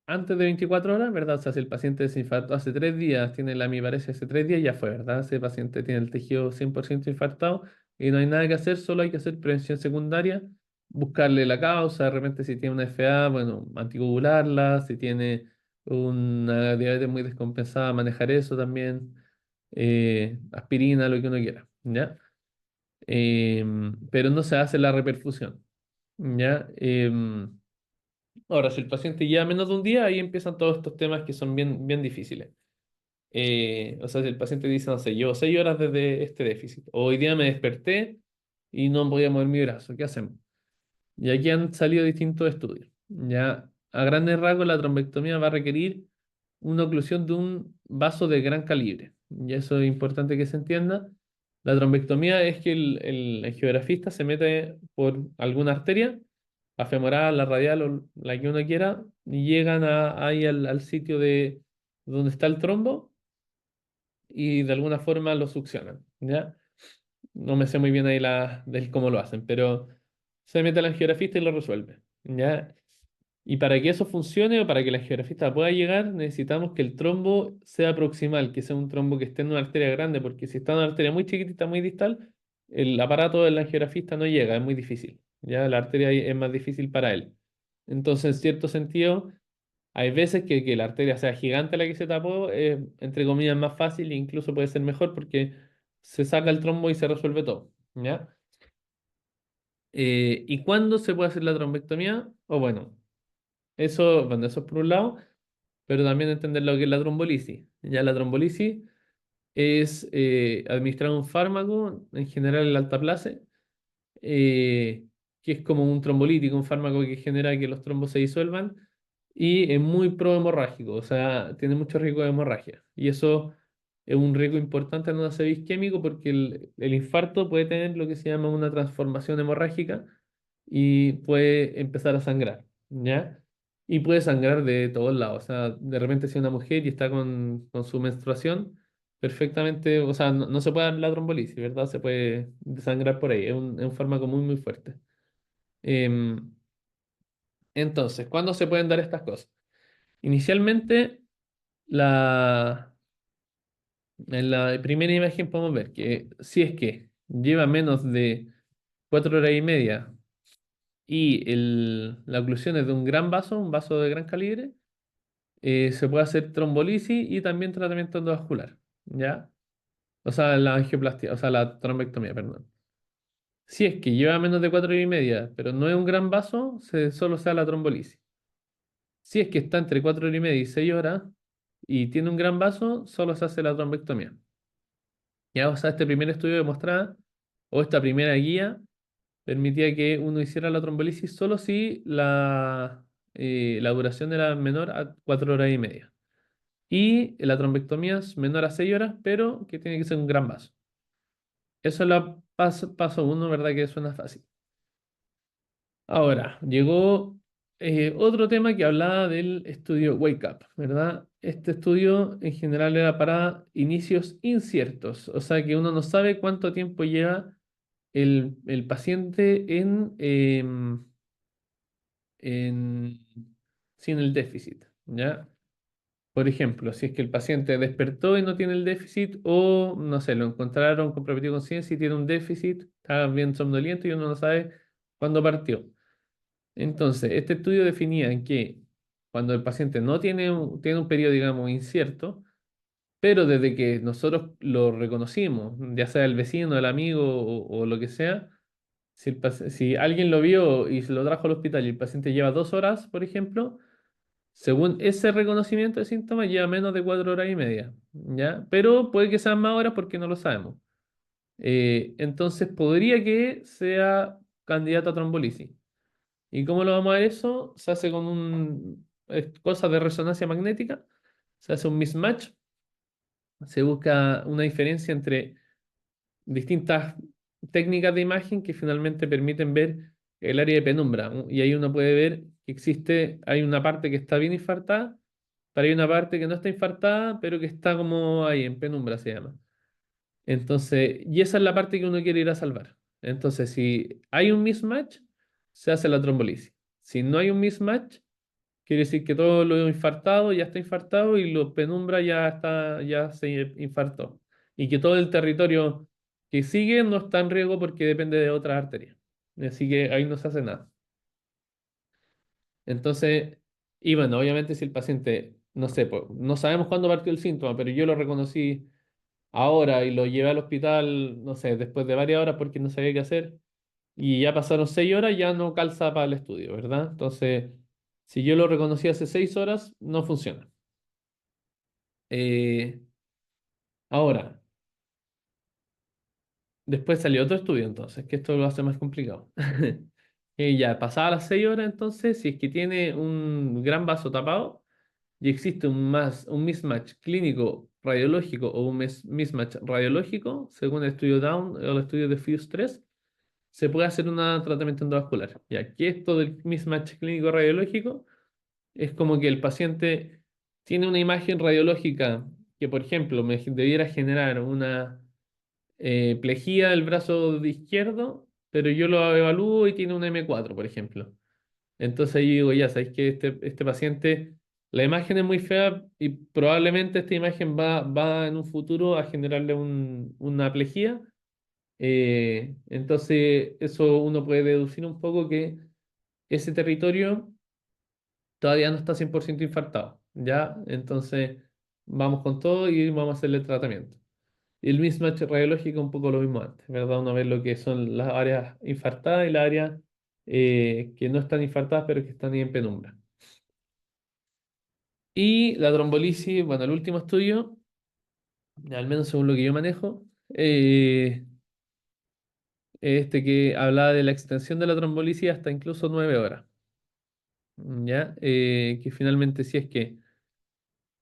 Antes de 24 horas, ¿verdad? O sea, si el paciente se infartó hace 3 días, tiene la hemiparesia hace 3 días, ya fue, ¿verdad? Ese paciente tiene el tejido 100% infartado y no hay nada que hacer, solo hay que hacer prevención secundaria, buscarle la causa, de repente si tiene una FA, bueno, anticoagularla, si tiene una diabetes muy descompensada, manejar eso también, aspirina, lo que uno quiera, ¿ya? Pero no se hace la reperfusión, ¿ya? Ahora, si el paciente lleva menos de un día, ahí empiezan todos estos temas que son bien, bien difíciles. O sea, si el paciente dice, no sé, llevo 6 horas desde este déficit, o hoy día me desperté y no podía mover mi brazo, ¿qué hacemos? Y aquí han salido distintos estudios. Ya a grandes rasgos, la trombectomía va a requerir una oclusión de un vaso de gran calibre. Y eso es importante que se entienda. La trombectomía es que el angiografista se mete por alguna arteria, la femoral, la radial o la que uno quiera, y llegan ahí al sitio donde está el trombo y de alguna forma lo succionan. ¿Ya? No me sé muy bien ahí del cómo lo hacen, pero se mete al angiografista y lo resuelve. ¿Ya? Y para que eso funcione o para que la angiografista pueda llegar, necesitamos que el trombo sea proximal, que sea un trombo que esté en una arteria grande, porque si está en una arteria muy chiquitita, muy distal, el aparato del angiografista no llega, es muy difícil. Ya la arteria ahí es más difícil para él. Entonces, en cierto sentido, hay veces que la arteria sea gigante la que se tapó, entre comillas, más fácil e incluso puede ser mejor porque se saca el trombo y se resuelve todo. ¿Ya? ¿Y cuándo se puede hacer la trombectomía? O bueno, eso es por un lado, pero también entender lo que es la trombolisis. Ya la trombolisis es administrar un fármaco, en general el altaplase, eh, que es como un trombolítico, un fármaco que genera que los trombos se disuelvan y es muy prohemorrágico, o sea, tiene mucho riesgo de hemorragia. Y eso es un riesgo importante en un ACV isquémico porque el infarto puede tener lo que se llama una transformación hemorrágica y puede empezar a sangrar, ¿ya? y puede sangrar de todos lados. O sea, de repente si una mujer y está con su menstruación, perfectamente, o sea, no se puede dar la trombolisis, ¿verdad? Se puede sangrar por ahí. Es un fármaco muy, muy fuerte. Em, entonces, ¿cuándo se pueden dar estas cosas? Inicialmente, la, en la primera imagen podemos ver que si es que lleva menos de 4 horas y media y la oclusión es de un gran vaso, un vaso de gran calibre, se puede hacer trombolisis y también tratamiento endovascular, ¿ya? O sea, la angioplastia, o sea, la trombectomía, perdón. Si es que lleva menos de 4 horas y media, pero no es un gran vaso, solo se da la trombolisis. Si es que está entre 4 horas y media y 6 horas y tiene un gran vaso, solo se hace la trombectomía. Ya, o sea, este primer estudio demostraba, o esta primera guía, permitía que uno hiciera la trombolisis solo si la duración era menor a 4 horas y media. Y la trombectomía es menor a 6 horas, pero que tiene que ser un gran vaso. Eso es la paso uno, ¿verdad? Que suena fácil. Ahora, llegó otro tema que hablaba del estudio Wake Up, ¿verdad? Este estudio en general era para inicios inciertos, o sea que uno no sabe cuánto tiempo lleva el paciente en- sin el déficit, ¿ya? Por ejemplo, si es que el paciente despertó y no tiene el déficit, o no sé, lo encontraron con propio conciencia y tiene un déficit, está bien somnoliento y uno no sabe cuándo partió. Entonces, este estudio definía en que cuando el paciente no tiene un periodo, digamos, incierto, pero desde que nosotros lo reconocimos, ya sea el vecino, el amigo o lo que sea, si alguien lo vio y se lo trajo al hospital y el paciente lleva 2 horas, por ejemplo, según ese reconocimiento de síntomas, lleva menos de 4 horas y media, ¿ya? Pero puede que sean más horas porque no lo sabemos. Entonces, podría que sea candidato a trombolisis. ¿Y cómo lo vamos a ver eso? Se hace con cosas de resonancia magnética, se hace un mismatch, se busca una diferencia entre distintas técnicas de imagen que finalmente permiten ver el área de penumbra. Y ahí uno puede ver que hay una parte que está bien infartada, pero hay una parte que no está infartada, pero que está como ahí, en penumbra se llama. Entonces, y esa es la parte que uno quiere ir a salvar. Entonces, si hay un mismatch, se hace la trombolisis. Si no hay un mismatch, quiere decir que todo lo infartado ya está infartado y lo penumbra ya se infartó. Y que todo el territorio que sigue no está en riesgo porque depende de otras arterias. Así que ahí no se hace nada. Entonces, y bueno, obviamente si el paciente, no sé, pues, no sabemos cuándo partió el síntoma, pero yo lo reconocí ahora y lo llevé al hospital, no sé, después de varias horas porque no sabía qué hacer y ya pasaron 6 horas, ya no calza para el estudio, ¿verdad? Entonces, si yo lo reconocí hace 6 horas, no funciona. Eh, ahora, después salió otro estudio entonces, que esto lo hace más complicado. Ya, pasadas las 6 horas entonces, si es que tiene un gran vaso tapado y existe un mismatch clínico radiológico o un mismatch radiológico, según el estudio Down o el estudio de FUSE 3, se puede hacer un tratamiento endovascular. Ya que esto del mismatch clínico radiológico es como que el paciente tiene una imagen radiológica que, por ejemplo, me debiera generar una plejía del brazo de izquierdo, pero yo lo evalúo y tiene un M4, por ejemplo. Entonces ahí digo, ya sabéis que este paciente, la imagen es muy fea y probablemente esta imagen va en un futuro a generarle una plejía. Entonces eso uno puede deducir un poco que ese territorio todavía no está 100% infartado, ¿ya? Entonces vamos con todo y vamos a hacerle el tratamiento. Y el mismatch radiológico un poco lo mismo antes, ¿verdad? Una vez lo que son las áreas infartadas y las áreas que no están infartadas pero que están ahí en penumbra. Y la trombolisis, bueno, el último estudio, al menos según lo que yo manejo, este que hablaba de la extensión de la trombolisis hasta incluso 9 horas, ¿ya? Que finalmente si es que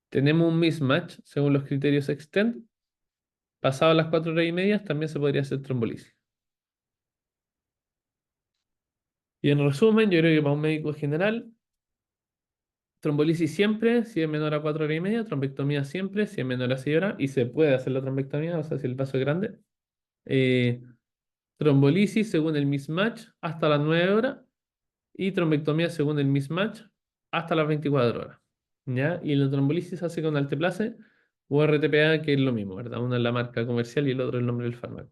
tenemos un mismatch según los criterios extend, pasado las 4 horas y media también se podría hacer trombolisis. Y en resumen, yo creo que para un médico general, Trombolisis siempre, si es menor a 4 horas y media. Trombectomía siempre, si es menor a 6 horas. Y se puede hacer la trombectomía, o sea, si el vaso es grande. Eh, Trombolisis según el mismatch hasta las 9 horas. Y trombectomía según el mismatch hasta las 24 horas. ¿Ya? Y la trombolisis se hace con alteplase o RTPA, que es lo mismo, ¿verdad? Una es la marca comercial y el otro es el nombre del fármaco.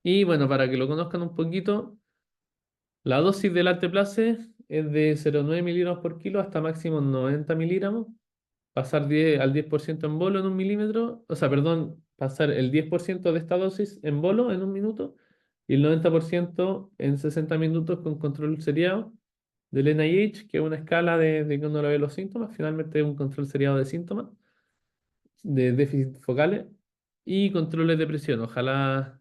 Y bueno, para que lo conozcan un poquito, la dosis del alteplase es de 0,9 miligramos por kilo hasta máximo 90 miligramos. Pasar 10 al 10% en bolo en 1 milímetro, o sea, perdón, pasar el 10% de esta dosis en bolo en 1 minuto y el 90% en 60 minutos con control seriado del NIH, que es una escala de que uno le ve los síntomas, finalmente es un control seriado de síntomas, de déficit focales y controles de presión. Ojalá,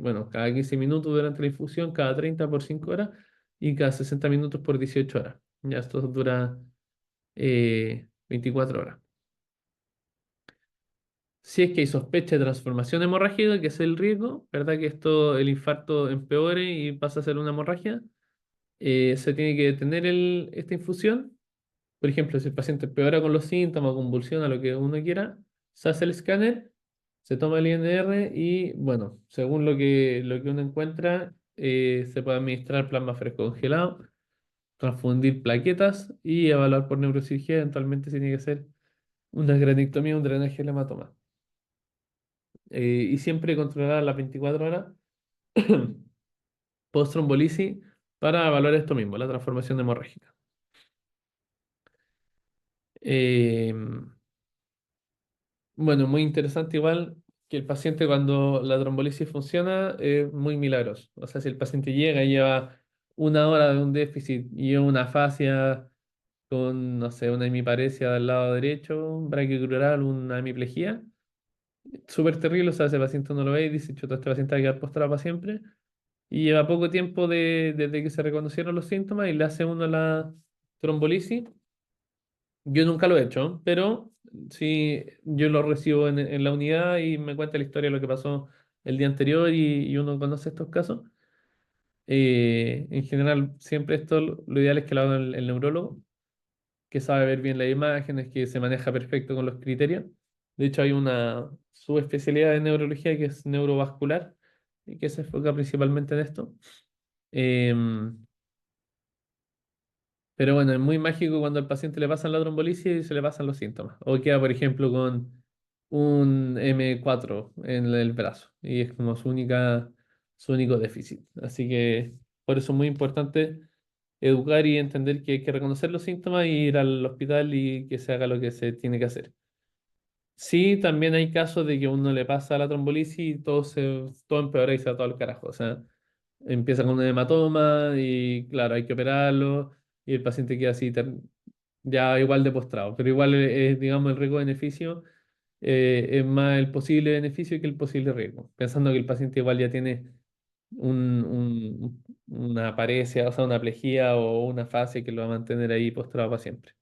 bueno, cada 15 minutos durante la infusión, cada 30 por 5 horas y cada 60 minutos por 18 horas. Ya esto dura 24 horas. Si es que hay sospecha de transformación hemorrágica, que es el riesgo, ¿verdad? Que esto, el infarto empeore y pasa a ser una hemorragia, se tiene que detener esta infusión. Por ejemplo, si el paciente empeora con los síntomas, convulsiona, lo que uno quiera, se hace el escáner, se toma el INR y, bueno, según lo que uno encuentra, se puede administrar plasma fresco congelado, transfundir plaquetas y evaluar por neurocirugía. Eventualmente se tiene que hacer una granectomía, un drenaje del hematoma. Y siempre controlar a las 24 horas post-trombolisis para evaluar esto mismo, la transformación hemorrágica. Eh, bueno, muy interesante igual que el paciente cuando la trombolisis funciona es muy milagroso. O sea, si el paciente llega y lleva 1 hora de un déficit y lleva una fascia con, no sé, una hemiparesia del lado derecho, un braquiocrural, una hemiplegia, súper terrible. O sea, ese paciente no lo ve y dice, chuta, este paciente va a quedar postrado para siempre. Y lleva poco tiempo desde que se reconocieron los síntomas y le hace uno la trombolisis. Yo nunca lo he hecho, pero sí, yo lo recibo en la unidad y me cuenta la historia de lo que pasó el día anterior y uno conoce estos casos. En general, siempre esto lo ideal es que lo haga el neurólogo, que sabe ver bien las imágenes, que se maneja perfecto con los criterios. De hecho, hay una subespecialidad de neurología que es neurovascular y que se enfoca principalmente en esto. Em, Pero bueno, es muy mágico cuando al paciente le pasan la trombolisis y se le pasan los síntomas. O queda, por ejemplo, con un M4 en el brazo y es como su único déficit. Así que por eso es muy importante educar y entender que hay que reconocer los síntomas y ir al hospital y que se haga lo que se tiene que hacer. Sí, también hay casos de que uno le pasa la trombolisis y todo empeora y se va todo al carajo. O sea, empieza con un hematoma y claro, hay que operarlo y el paciente queda así ya igual de postrado. Pero igual es, digamos, el riesgo-beneficio es más el posible beneficio que el posible riesgo. Pensando que el paciente igual ya tiene una paresia, o sea, una plejía o una fase que lo va a mantener ahí postrado para siempre.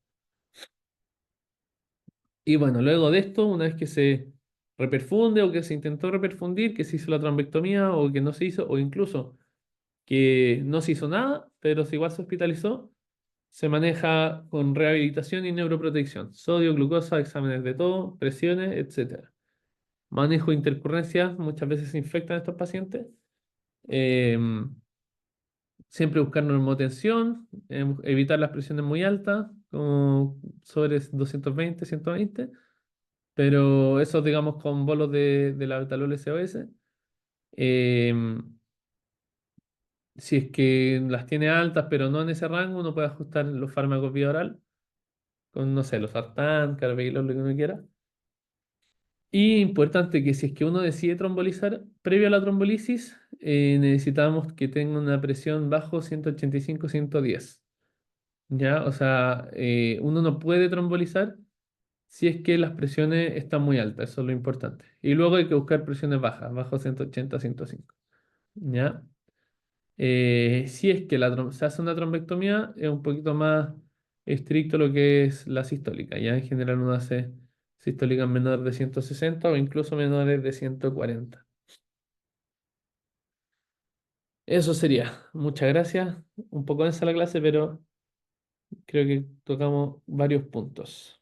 Y bueno, luego de esto, una vez que se reperfunde o que se intentó reperfundir, que se hizo la trombectomía o que no se hizo, o incluso que no se hizo nada, pero igual se hospitalizó, se maneja con rehabilitación y neuroprotección, sodio, glucosa, exámenes de todo, presiones, etcétera. Manejo de intercurrencias, muchas veces se infectan estos pacientes. Em, Siempre buscar normotensión, evitar las presiones muy altas, como sobre 220, 120. Pero eso, digamos, con bolos de la Altalol SOS. Em, si es que las tiene altas, pero no en ese rango, uno puede ajustar los fármacos vía oral, con, no sé, los sartán, carvedilol, lo que uno quiera. Y importante que si es que uno decide trombolizar, previo a la trombolisis, necesitamos que tenga una presión bajo 185-110. ¿Ya? O sea, uno no puede trombolizar si es que las presiones están muy altas, eso es lo importante. Y luego hay que buscar presiones bajas, bajo 180, 105. ¿Ya? Si es que se hace una trombectomía, es un poquito más estricto lo que es la sistólica. Ya en general uno hace sistólicas menores de 160 o incluso menores de 140. Eso sería. Muchas gracias. Un poco densa la clase, pero Creo que tocamos varios puntos.